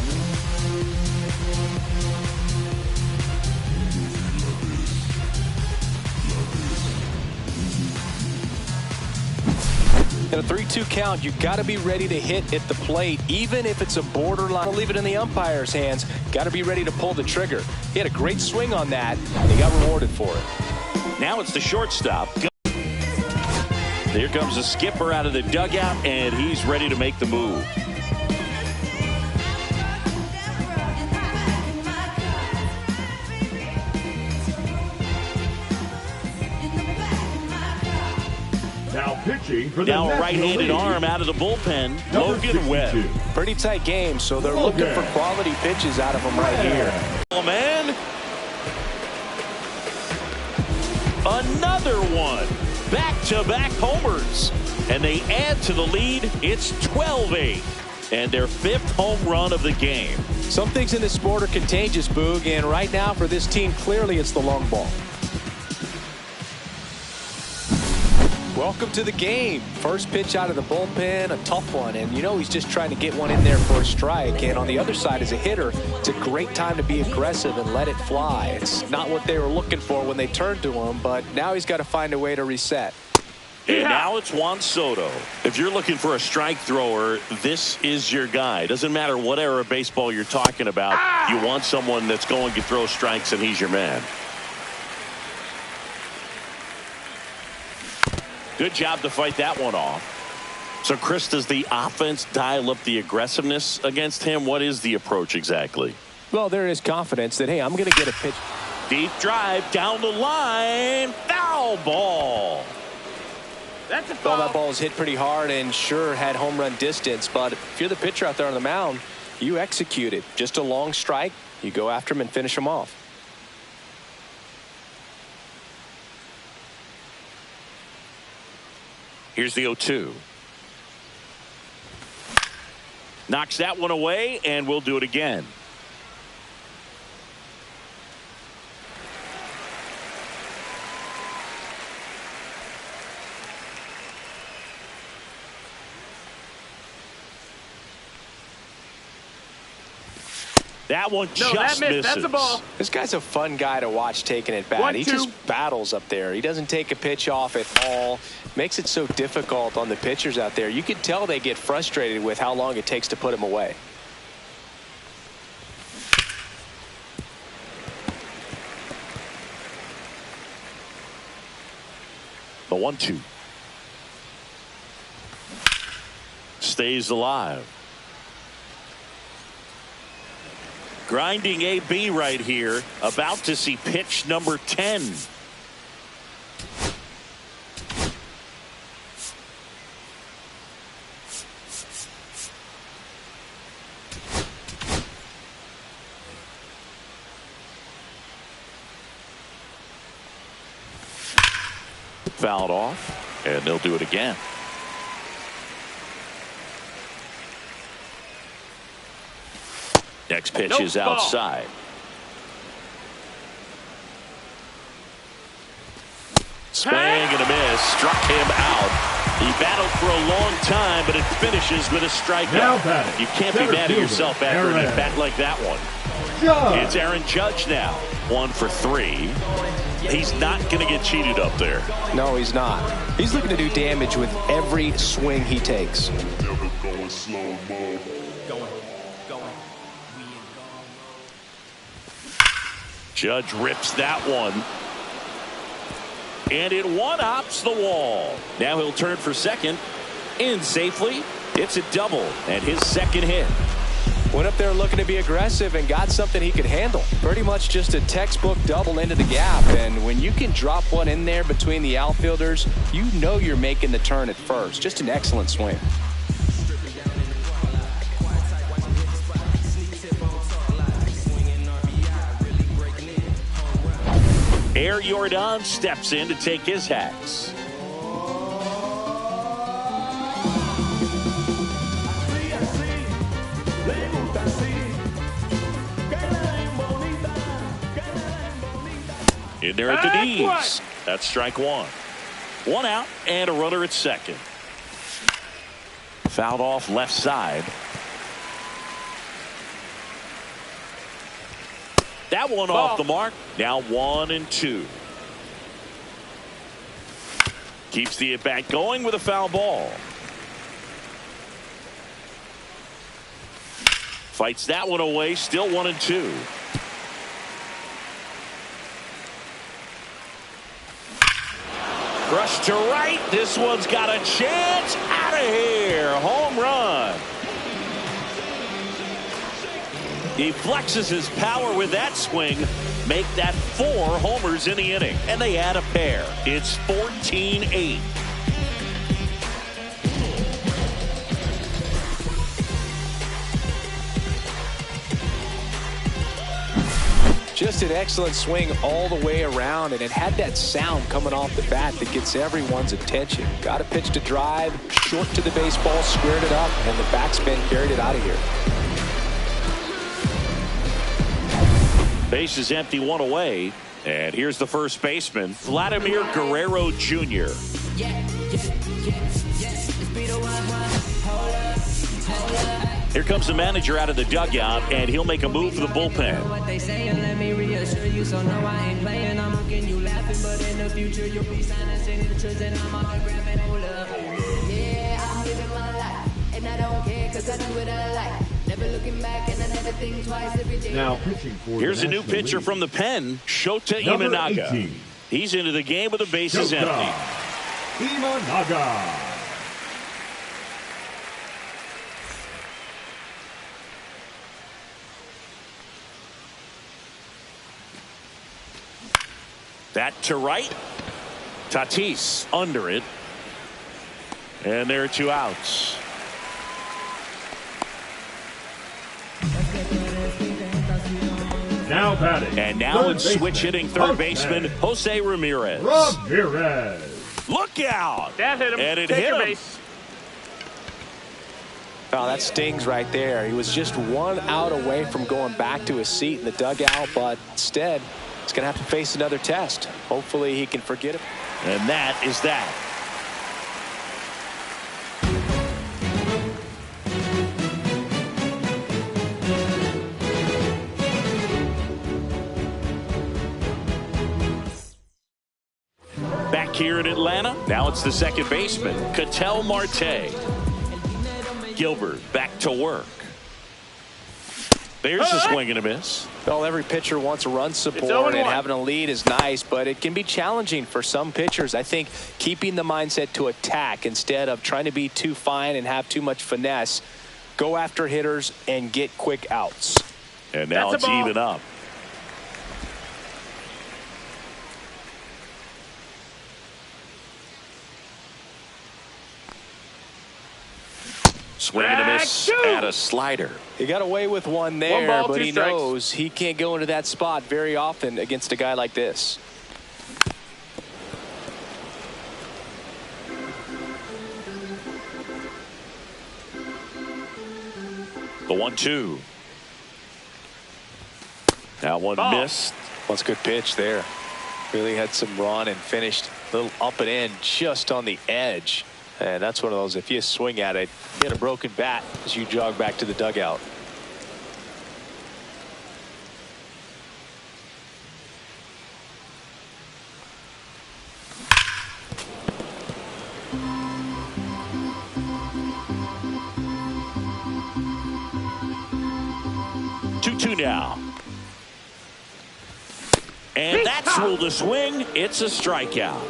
In a 3-2 count, you got to be ready to hit at the plate, even if it's a borderline. Leave it in the umpire's hands. Got to be ready to pull the trigger. He had a great swing on that, and he got rewarded for it. Now it's the shortstop. Here comes the skipper out of the dugout, and he's ready to make the move. Now pitching for the Now a National right-handed League. arm out of the bullpen, Number Logan Webb. 62. Pretty tight game, so they're looking for quality pitches out of him right here. Oh, man. Another one. Back-to-back homers. And they add to the lead. It's 12-8. And their 5th home run of the game. Some things in this sport are contagious, Boog, and right now for this team, clearly it's the long ball. Welcome to the game. First pitch out of the bullpen, a tough one. And, you know, he's just trying to get one in there for a strike. And on the other side, as a hitter, it's a great time to be aggressive and let it fly. It's not what they were looking for when they turned to him, but now he's got to find a way to reset. And now it's Juan Soto. If you're looking for a strike thrower, this is your guy. Doesn't matter what era of baseball you're talking about. You want someone that's going to throw strikes, and he's your man. Good job to fight that one off. So, Chris, does the offense dial up the aggressiveness against him? What is the approach exactly? Well, there is confidence that, hey, I'm going to get a pitch. Deep drive down the line. Foul ball. That's a foul. Well, that ball was hit pretty hard and sure had home run distance. But if you're the pitcher out there on the mound, you execute it. Just a long strike. You go after him and finish him off. Here's the 0-2. Knocks that one away, and we'll do it again. That one just misses. That's a ball. This guy's a fun guy to watch taking it back. He just battles up there. He doesn't take a pitch off at all. Makes it so difficult on the pitchers out there. You can tell they get frustrated with how long it takes to put him away. The 1-2. Stays alive. Grinding AB right here. About to see pitch number 10. Fouled off, and they'll do it again. Next pitch is outside. Swing and a miss. Struck him out. He battled for a long time, but it finishes with a strikeout. You can't be mad at yourself after an at-bat like that one. It's Aaron Judge now. 1 for 3. He's not going to get cheated up there. No, he's not. He's looking to do damage with every swing he takes. Judge rips that one. And it one-ups the wall. Now he'll turn for second. In safely. It's a double. And his second hit. Went up there looking to be aggressive and got something he could handle. Pretty much just a textbook double into the gap. And when you can drop one in there between the outfielders, you know you're making the turn at first. Just an excellent swing. Air Jordan steps in to take his hats. In there at the knees. That's strike one. 1 out and a runner at second. Fouled off left side. That one off the mark. Now 1-2. Keeps the at-bat going with a foul ball. Fights that one away. Still 1-2. Crushed to right. This one's got a chance. Out of here. Home run. He flexes his power with that swing. Make that 4 homers in the inning. And they add a pair. It's 14-8. Just an excellent swing all the way around, and it had that sound coming off the bat that gets everyone's attention. Got a pitch to drive, short to the baseball, squared it up, and the backspin carried it out of here. Base is empty, 1 away. And here's the first baseman, Vladimir Guerrero Jr. Here comes the manager out of the dugout, and he'll make a move for the bullpen. Now pitching for Here's the a new National pitcher League. from the pen, Shota Number Imanaga. 18. He's into the game with the bases Shota empty. Imanaga. That to right. Tatis under it. And there are 2 outs. Now batting. And now third it's switch baseman, hitting third baseman Jose Ramirez. Ramirez. Look out! That hit him. And it Take hit your him. base. Oh, that stings right there. He was just 1 out away from going back to his seat in the dugout, but instead, he's going to have to face another test. Hopefully, he can forget it. And that is that. Back here in Atlanta, now it's the second baseman, Ketel Marte. Gilbert back to work. There's a swing and a miss. Well, every pitcher wants run support, 0-1. and having a lead is nice, but it can be challenging for some pitchers. I think keeping the mindset to attack instead of trying to be too fine and have too much finesse, go after hitters and get quick outs. And now That's it's a ball. even up. Swing and a miss Back two. at a slider. He got away with one there, ball, but 2 he strikes. knows he can't go into that spot very often against a guy like this. The 1-2. That one Ball. missed. Well, it's a good pitch there. Really had some run and finished a little up and in just on the edge. And that's one of those, if you swing at it, hit a broken bat as you jog back to the dugout. Two now. And that's ruled a swing. It's a strikeout.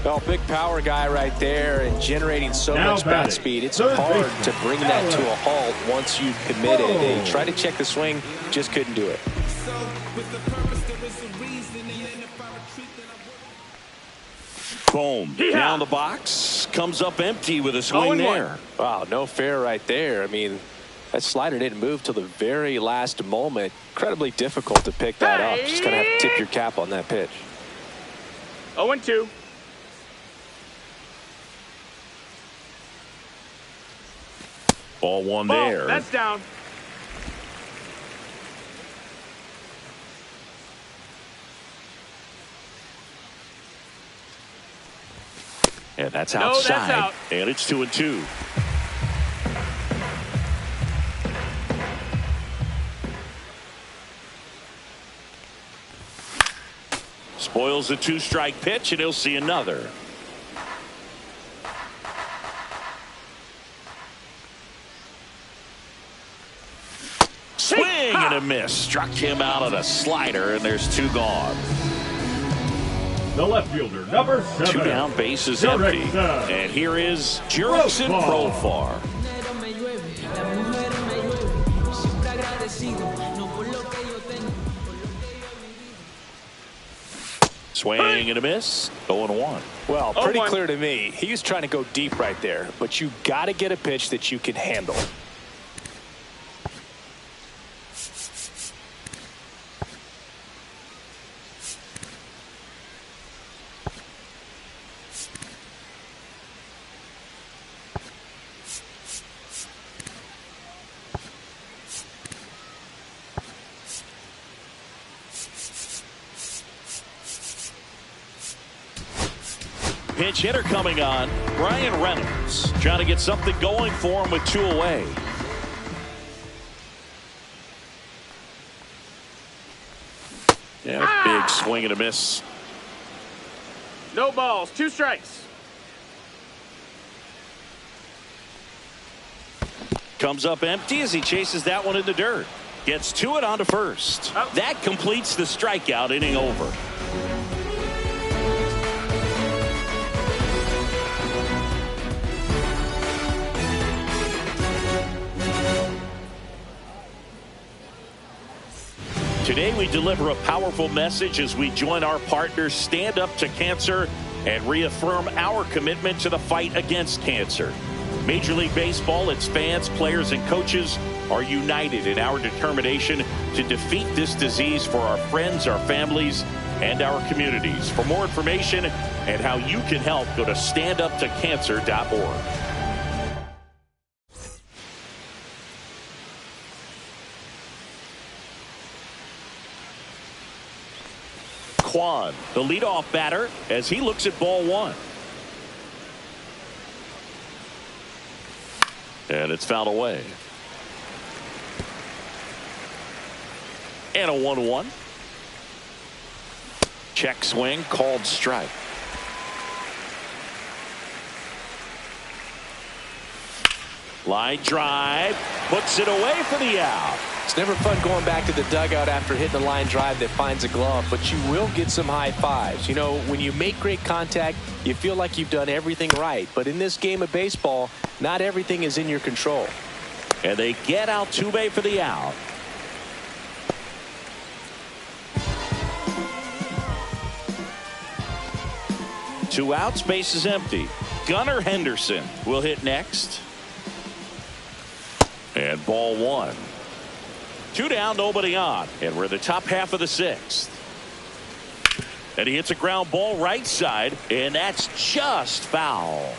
Well, big power guy right there and generating so Now much bat batting, speed. It's third hard baseman, to bring that to a Allen. halt once you commit it. Oh. They tried to check the swing, just couldn't do it. So with the purpose, there is a reason. And then if I retreat, then I work. Boom. Down the box. Comes up empty with a swing 0-1. there. Wow, no fair right there. I mean, that slider didn't move till the very last moment. Incredibly difficult to pick that up. Just going to have to tip your cap on that pitch. 0-2. Ball one Ball. there. That's down. And that's No, outside. that's out. And it's 2-2. Spoils the 2-strike pitch, and he'll see another. Swing and a miss. Struck him out on a slider, and there's 2 gone. The left fielder, number 7. 2 down, bases Jurickson. empty. And here is Jurickson Profar. Swing and a miss. 0-1. Well, pretty 0-1. clear to me. He was trying to go deep right there, but you got to get a pitch that you can handle. Pinch hitter coming on, Brian Reynolds. Trying to get something going for him with 2 away. Yeah, big swing and a miss. No balls, 2 strikes. Comes up empty as he chases that one in the dirt. Gets to it onto first. Oh. That completes the strikeout, inning over. Today we deliver a powerful message as we join our partners Stand Up to Cancer and reaffirm our commitment to the fight against cancer. Major League Baseball, its fans, players, and coaches are united in our determination to defeat this disease for our friends, our families, and our communities. For more information and how you can help, go to standuptocancer.org. Kwan, the leadoff batter, as he looks at ball 1. And it's fouled away. And a 1-1. Check swing, called strike. Line drive, puts it away for the out. It's never fun going back to the dugout after hitting a line drive that finds a glove, but you will get some high fives. You know, when you make great contact, you feel like you've done everything right. But in this game of baseball, not everything is in your control. And they get Altuve for the out. Two outs, base is empty. Gunnar Henderson will hit next. And ball 1. 2 down, nobody on. And we're in the top half of the 6th. And he hits a ground ball right side, and that's just foul.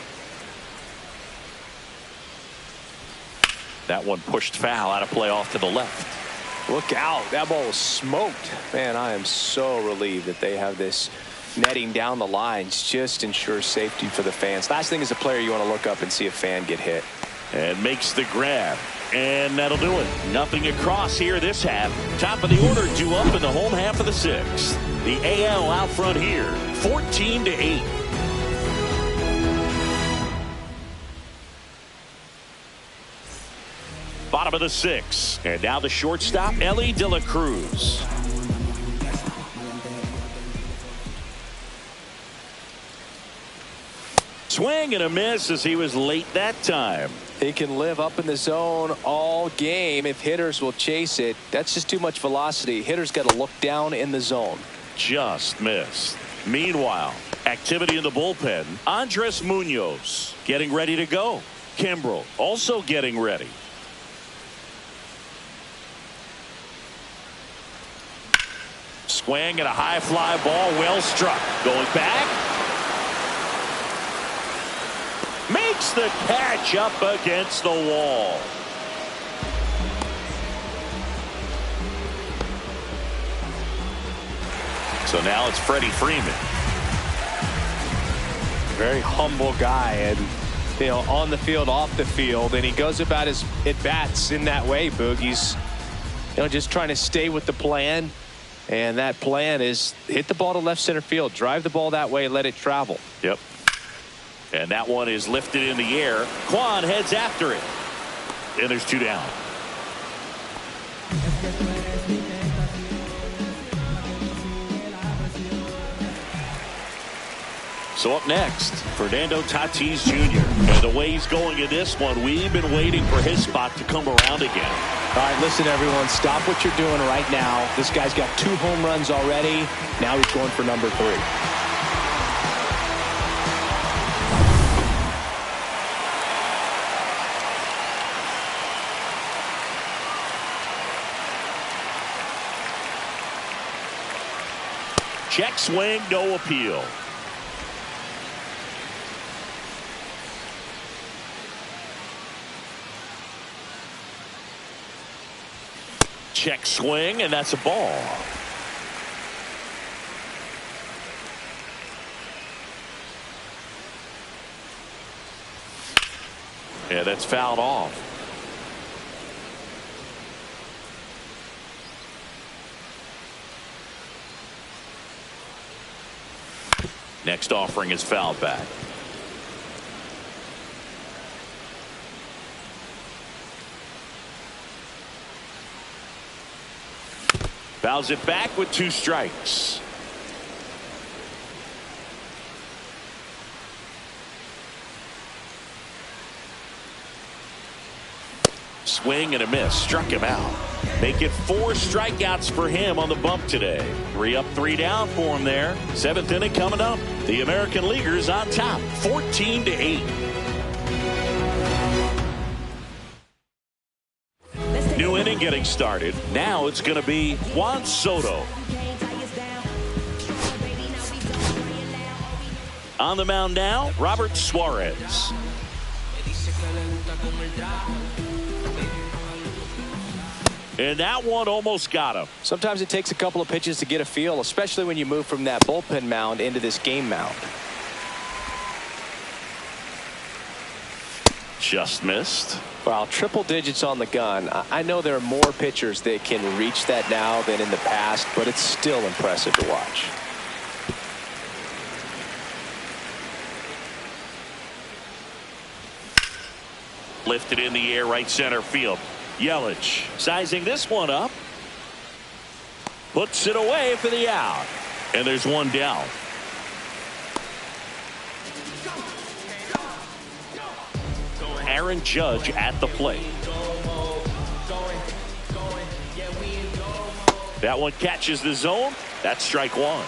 That one pushed foul out of play off to the left. Look out. That ball was smoked. Man, I am so relieved that they have this netting down the lines. Just ensures safety for the fans. Last thing as a player, you want to look up and see a fan get hit. And makes the grab. And that'll do it. Nothing across here this half. Top of the order due up in the home half of the 6th. The AL out front here, 14-8. Bottom of the 6th. And now the shortstop, Elly De La Cruz. Swing and a miss as he was late that time. He can live up in the zone all game if hitters will chase it. That's just too much velocity. Hitters got to look down in the zone. Just missed. Meanwhile, activity in the bullpen. Andres Munoz getting ready to go. Kimbrel also getting ready. Swing and a high fly ball, well struck. Going back. Makes the catch up against the wall. So now it's Freddie Freeman. Very humble guy, and you know, on the field, off the field, and he goes about his at-bats in that way, Boog. He's, you know, just trying to stay with the plan, and that plan is hit the ball to left center field, drive the ball that way, let it travel. Yep. And that one is lifted in the air. Kwan heads after it. And there's 2 down. So up next, Fernando Tatis Jr. And the way he's going in this one, we've been waiting for his spot to come around again. All right, listen, everyone, stop what you're doing right now. This guy's got 2 home runs already. Now he's going for number 3. Check swing, no appeal. Check swing, and that's a ball. Yeah, that's fouled off. Next offering is fouled back. Fouls it back with 2 strikes. Swing and a miss. Struck him out. Make it 4 strikeouts for him on the bump today. 3 up, 3 down for him there. 7th inning coming up. The American Leaguers on top, 14-8. New inning getting started. Now it's going to be Juan Soto. On the mound now, Robert Suarez. And that one almost got him. Sometimes it takes a couple of pitches to get a feel, especially when you move from that bullpen mound into this game mound. Just missed. Well, triple digits on the gun. I know there are more pitchers that can reach that now than in the past, but it's still impressive to watch. Lifted in the air, right center field. Yelich sizing this one up. Puts it away for the out. And there's one down. Aaron Judge at the plate. That one catches the zone. That's strike 1.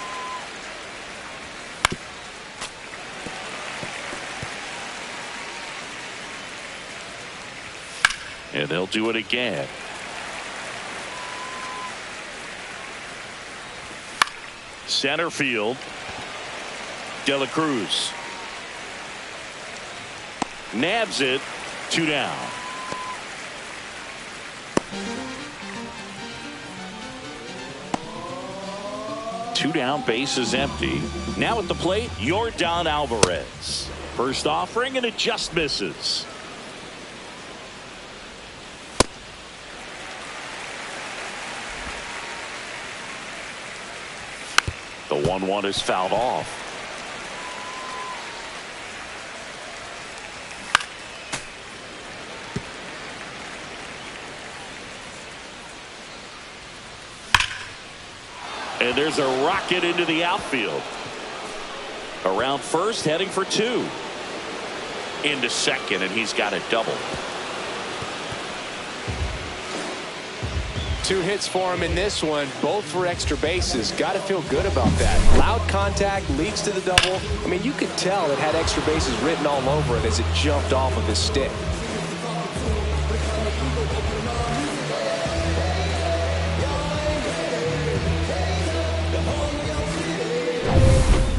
And they'll do it again. Center field. De La Cruz nabs it. 2 down. Two down, base is empty. Now at the plate, Yordan Alvarez. First offering, and it just misses. The 1-1 is fouled off. And there's a rocket into the outfield. Around first, heading for 2. Into second, and he's got a double. 2 hits for him in this one, both for extra bases. Got to feel good about that. Loud contact leads to the double. I mean, you could tell it had extra bases written all over it as it jumped off of his stick.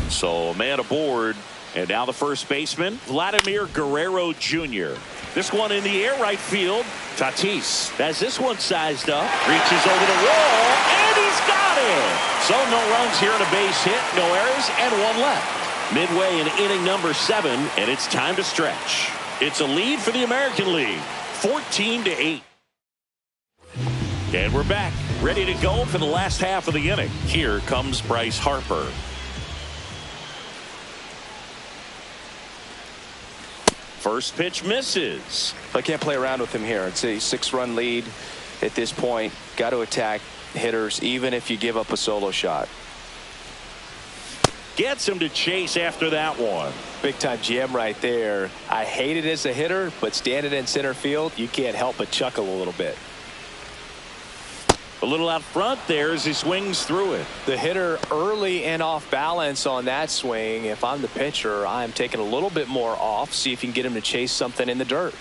So a man aboard, and now the first baseman, Vladimir Guerrero Jr. This one in the air, right field. Tatis has this one sized up, reaches over the wall, and he's got it. So no runs here on a base hit, no errors, and 1 left. Midway in inning number 7, and it's time to stretch. It's a lead for the American League, 14-8. And we're back, ready to go for the last half of the inning. Here comes Bryce Harper. First pitch misses. I can't play around with him here. It's a 6-run lead at this point. Got to attack hitters even if you give up a solo shot. Gets him to chase after that one. Big time GM right there. I hate it as a hitter, but standing in center field, you can't help but chuckle a little bit. A little out front there as he swings through it. The hitter early and off balance on that swing. If I'm the pitcher, I'm taking a little bit more off. See if you can get him to chase something in the dirt.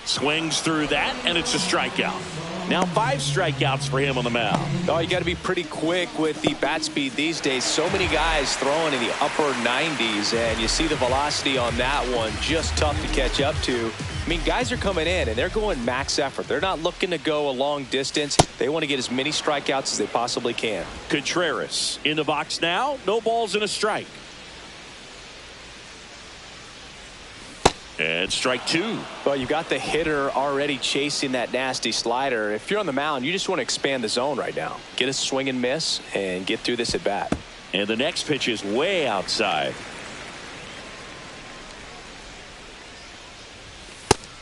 Swings through that, and it's a strikeout. Now 5 strikeouts for him on the mound. Oh, you got to be pretty quick with the bat speed these days. So many guys throwing in the upper 90s, and you see the velocity on that one. Just tough to catch up to. I mean, guys are coming in, and they're going max effort. They're not looking to go a long distance. They want to get as many strikeouts as they possibly can. Contreras in the box now. No balls and a strike. And strike two. Well, you got the hitter already chasing that nasty slider. If you're on the mound, you just want to expand the zone right now. Get a swing and miss and get through this at bat. And the next pitch is way outside.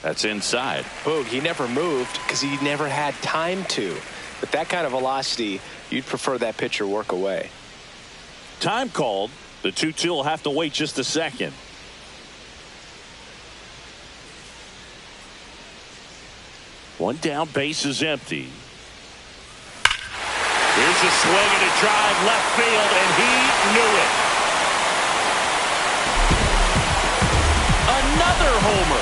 That's inside. Boog, he never moved because he never had time to. With that kind of velocity, you'd prefer that pitcher work away. Time called. The 2-2 will have to wait just a second. One down, base is empty. Here's a swing and a drive left field, and he knew it. Another homer.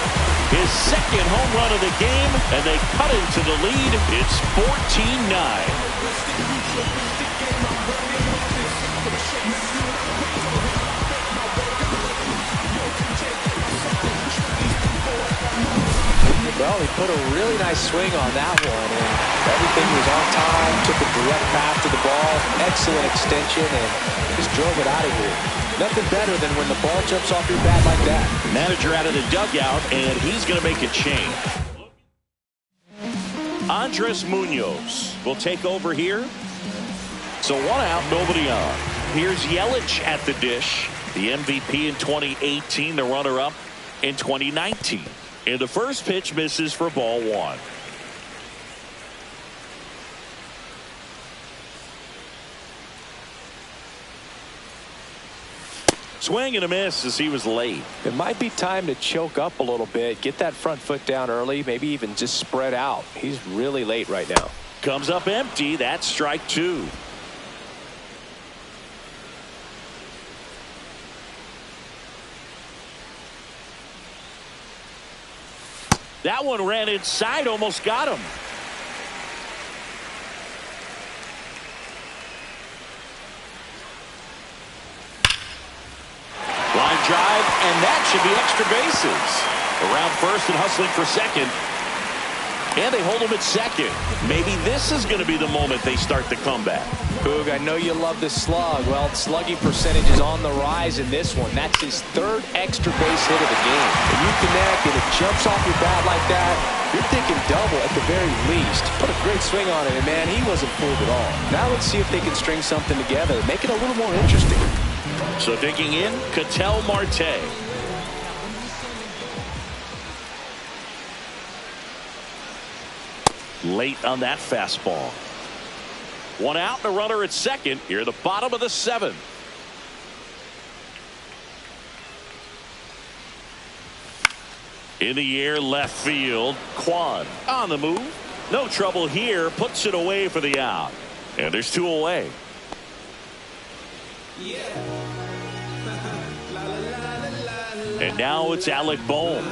His second home run of the game, and they cut into the lead. It's 14-9. Well, he put a really nice swing on that one, and everything was on time, took a direct path to the ball, excellent extension, and just drove it out of here. Nothing better than when the ball jumps off your bat like that. Manager out of the dugout, and he's going to make a change. Andres Munoz will take over here. So one out, nobody on. Here's Yelich at the dish. The MVP in 2018, the runner-up in 2019. And the first pitch misses for ball one. Swing and a miss as he was late. It might be time to choke up a little bit, get that front foot down early, maybe even just spread out. He's really late right now. Comes up empty. That's strike two. That one ran inside, almost got him. Line drive, and that should be extra bases. Around first and hustling for second. And they hold him at second. Maybe this is going to be the moment they start the comeback. Boog, I know you love this slug. Well, slugging percentage is on the rise in this one. That's his third extra base hit of the game. When you connect and it jumps off your bat like that, you're thinking double at the very least. Put a great swing on it, and man, he wasn't fooled at all. Now let's see if they can string something together, make it a little more interesting. So digging in, Ketel Marte. Late on that fastball. One out and a runner at second. Here at the bottom of the seventh. In the air, left field. Kwan on the move. No trouble here. Puts it away for the out. And there's two away. And now it's Alec Bohm.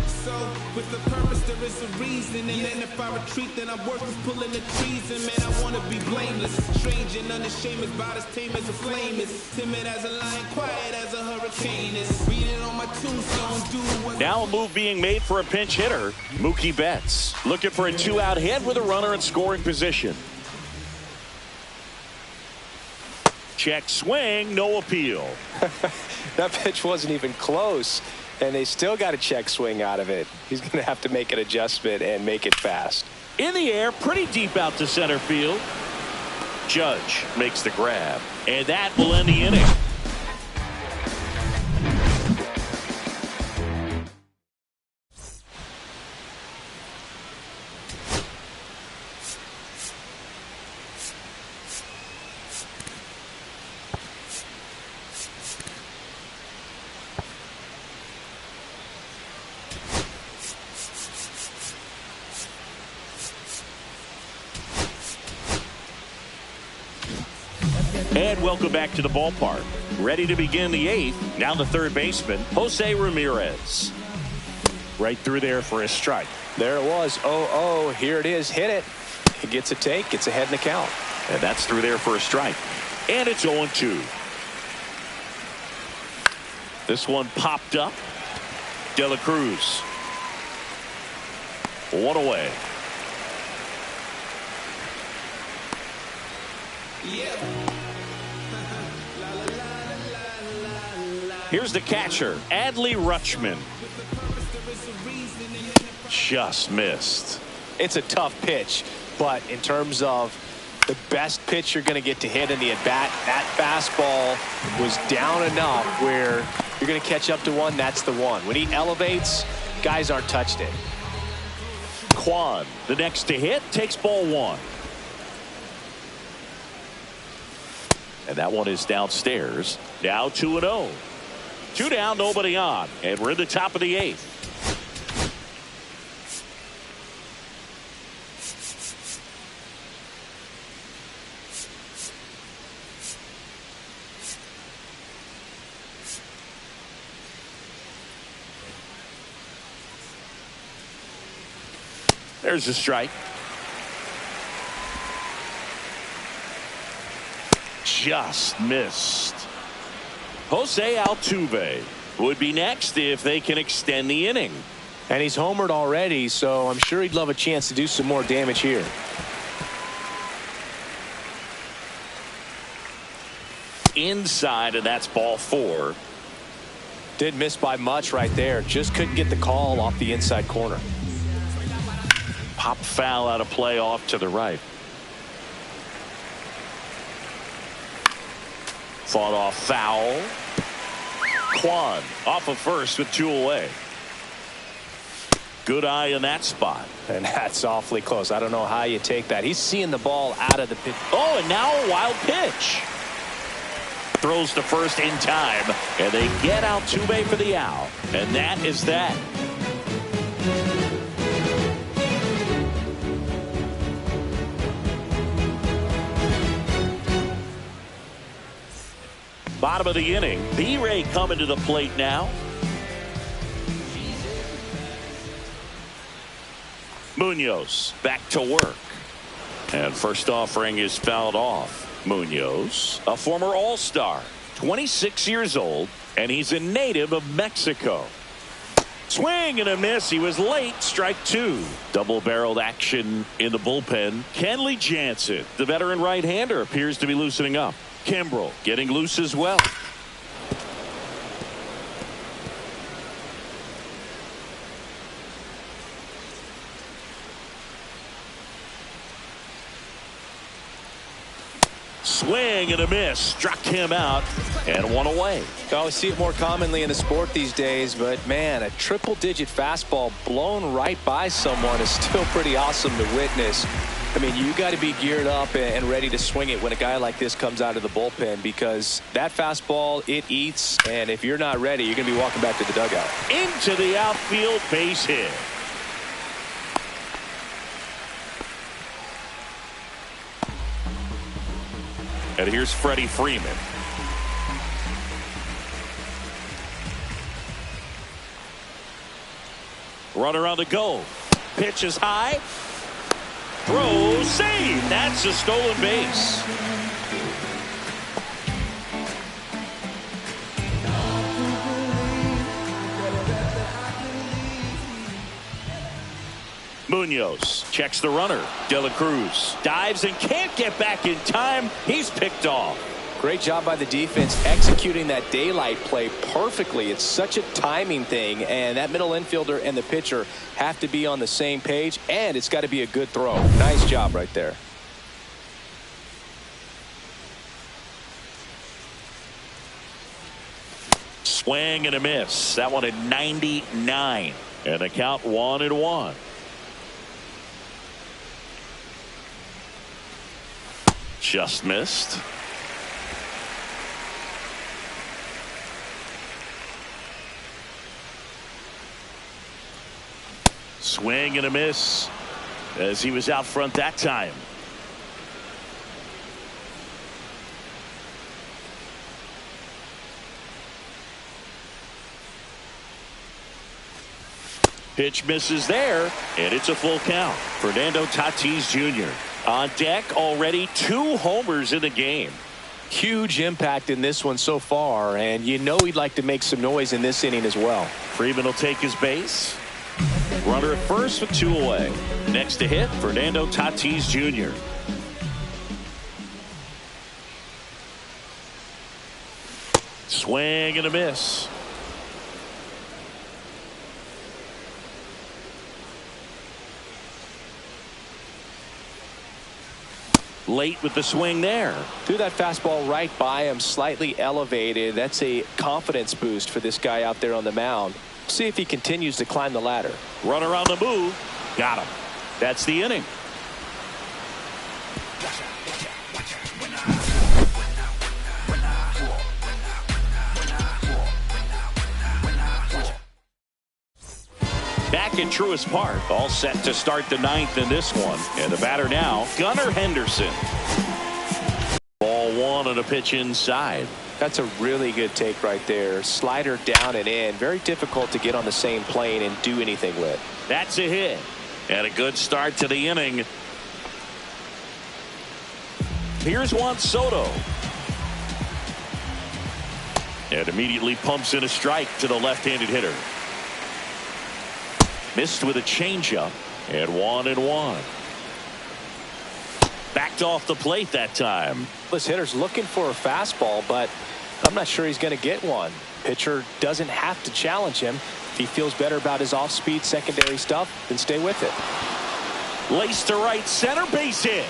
So, with the purpose, there is a reason. And then if I retreat, then I'm worthless pulling the treason. Man, I want to be blameless. Strange and unashamed, about as tame as a flame is. Timid as a lion, quiet as a hurricane is. Reading on my tombstone, do what. Now a move being made for a pinch hitter, Mookie Betts. Looking for a two-out hit with a runner in scoring position. Check swing, no appeal. That pitch wasn't even close, and they still got a check swing out of it. He's going to have to make an adjustment and make it fast. In the air, pretty deep out to center field. Judge makes the grab, and that will end the inning. And welcome back to the ballpark. Ready to begin the eighth. Now the third baseman, Jose Ramirez. Right through there for a strike. There it was. 0-0. Here it is. Hit it. He gets a take. Gets ahead in the count. And that's through there for a strike. And it's 0-2. This one popped up. De La Cruz. One away. Here's the catcher, Adley Rutschman. Just missed. It's a tough pitch, but in terms of the best pitch you're going to get to hit in the at-bat, that fastball was down enough where you're going to catch up to one. That's the one. When he elevates, guys aren't touched it. Kwan, the next to hit, takes ball one. And that one is downstairs. Now 2-0. 2 down, nobody on. And we're in the top of the 8th. There's a strike. Just missed. Jose Altuve would be next if they can extend the inning. And he's homered already, so I'm sure he'd love a chance to do some more damage here. Inside, and that's ball 4. Didn't miss by much right there. Just couldn't get the call off the inside corner. Pop foul out of play off to the right. Fought off foul. Kwan off of first with 2 away. Good eye in that spot. And that's awfully close. I don't know how you take that. He's seeing the ball out of the pitch. Oh, and now a wild pitch. Throws to first in time, and they get Altuve for the out. And that is that. Bottom of the inning. B-Ray coming to the plate now. Munoz back to work. And first offering is fouled off. Munoz, a former All-Star, 26 years old, and he's a native of Mexico. Swing and a miss. He was late. Strike 2. Double-barreled action in the bullpen. Kenley Jansen, the veteran right-hander, appears to be loosening up. Kimbrel getting loose as well. Swing and a miss. Struck him out and one away. You always see it more commonly in the sport these days, but man, a triple-digit fastball blown right by someone is still pretty awesome to witness. I mean, you got to be geared up and ready to swing it when a guy like this comes out of the bullpen, because that fastball, it eats, and if you're not ready, you're going to be walking back to the dugout. Into the outfield, base hit. And here's Freddie Freeman. Runner on the go. Pitch is high. Throw, save. That's a stolen base. Munoz checks the runner. De La Cruz dives and can't get back in time. He's picked off. Great job by the defense executing that daylight play perfectly. It's such a timing thing, and that middle infielder and the pitcher have to be on the same page, and it's got to be a good throw. Nice job right there. Swing and a miss. That one at 99. And the count 1-1. Just missed. Swing and a miss as he was out front that time. Pitch misses there, and it's a full count. Fernando Tatis Jr. on deck, already 2 homers in the game. Huge impact in this one so far, and you know he'd like to make some noise in this inning as well. Freeman will take his base. Runner at first with 2 away. Next to hit, Fernando Tatis Jr. Swing and a miss. Late with the swing there. Threw that fastball right by him, slightly elevated. That's a confidence boost for this guy out there on the mound. See if he continues to climb the ladder. Runner on the move. Got him. That's the inning. Back in Truist Park, all set to start the ninth in this one. And the batter now, Gunnar Henderson. Ball one on a pitch inside. That's a really good take right there. Slider down and in. Very difficult to get on the same plane and do anything with. That's a hit. And a good start to the inning. Here's Juan Soto. And immediately pumps in a strike to the left-handed hitter. Missed with a changeup, and 1-1. Backed off the plate that time. This hitter's looking for a fastball, but I'm not sure he's going to get one. Pitcher doesn't have to challenge him. If he feels better about his off-speed secondary stuff, then stay with it. Laced to right center, base hit.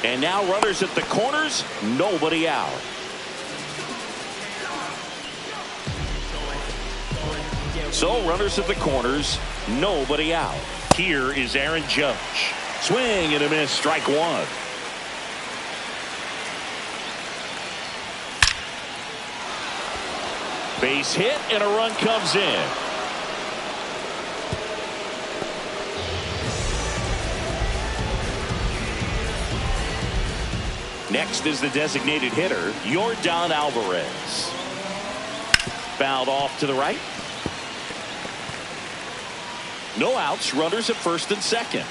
And now runners at the corners, nobody out. So runners at the corners, nobody out. Here is Aaron Judge. Swing and a miss, strike one. Base hit and a run comes in. Next is the designated hitter, Yordan Alvarez. Fouled off to the right. No outs, runners at first and second.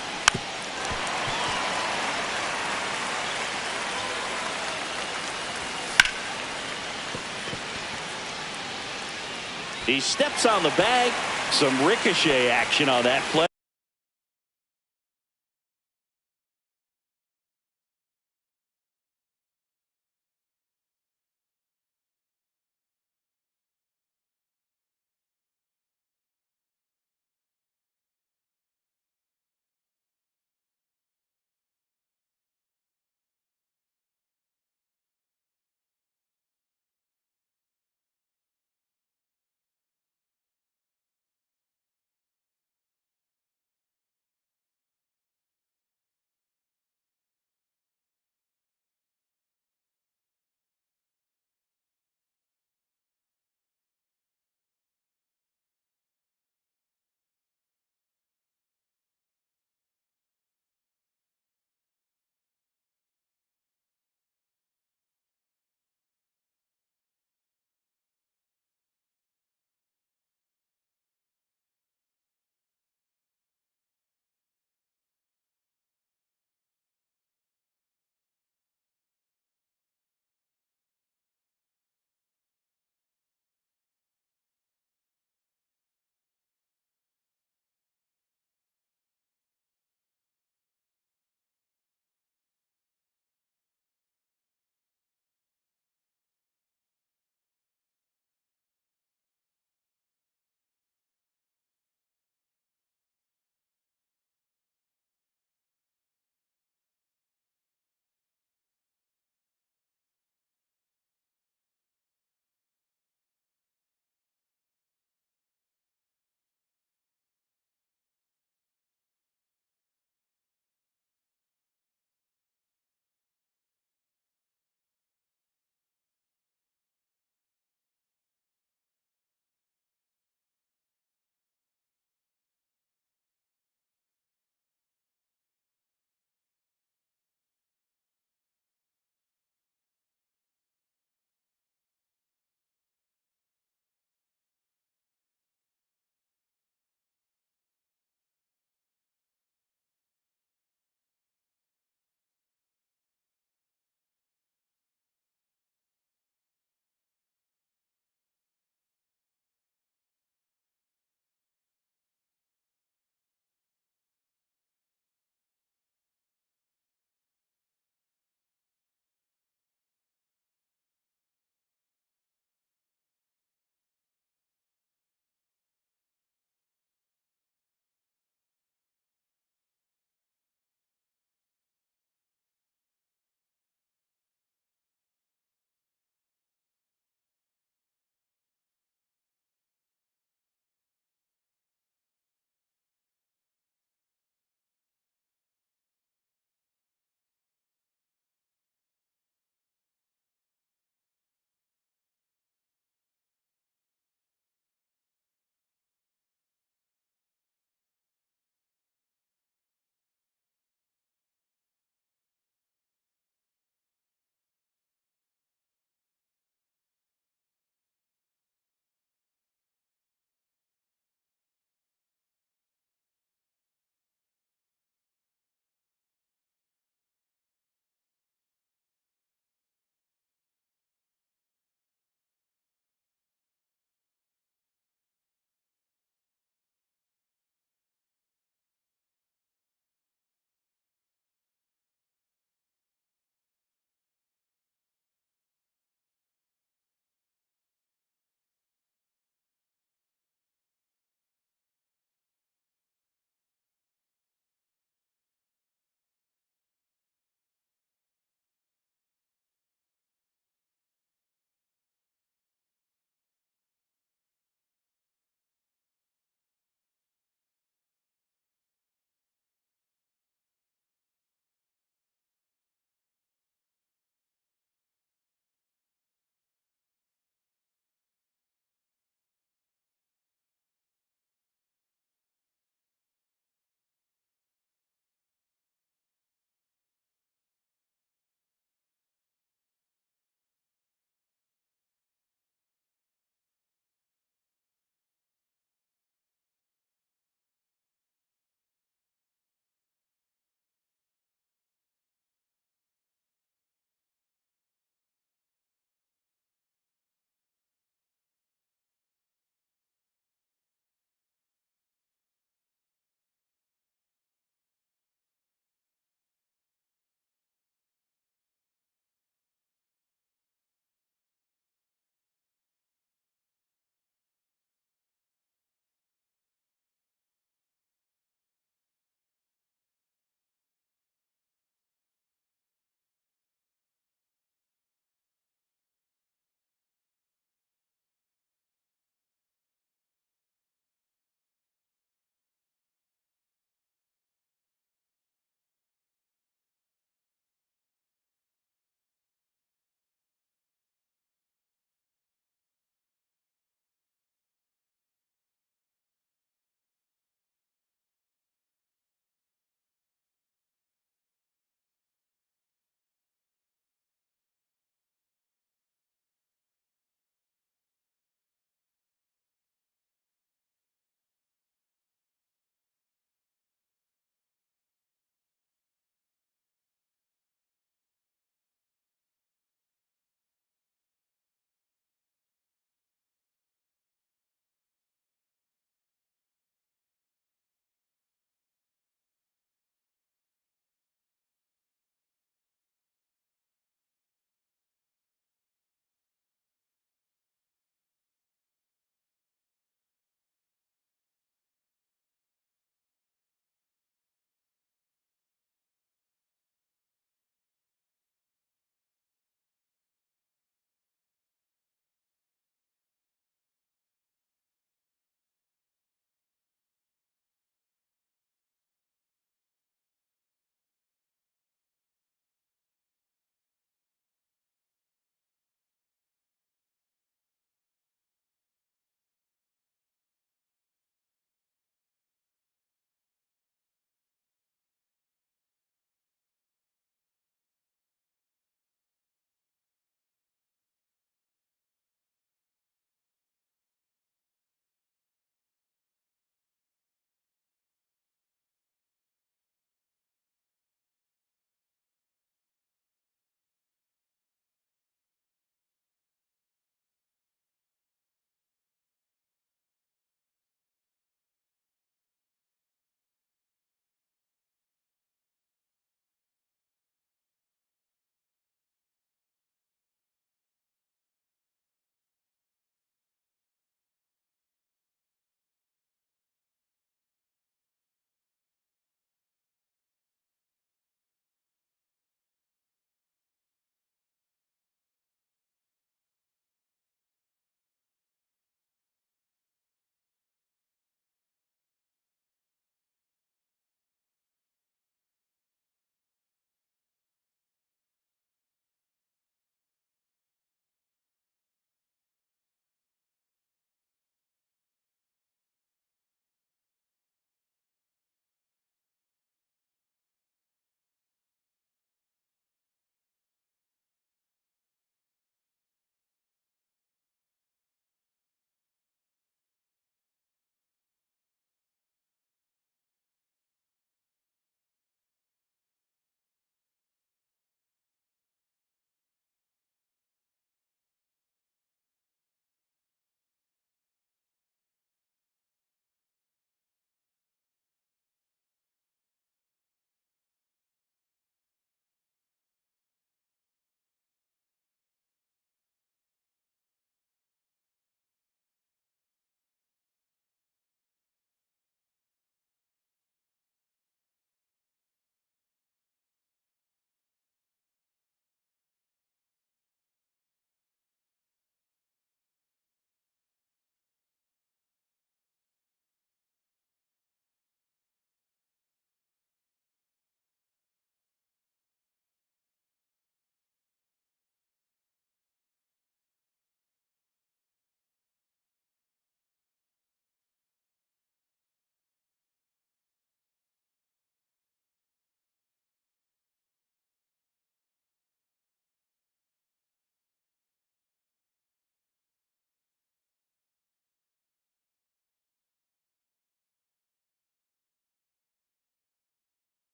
He steps on the bag. Some ricochet action on that play.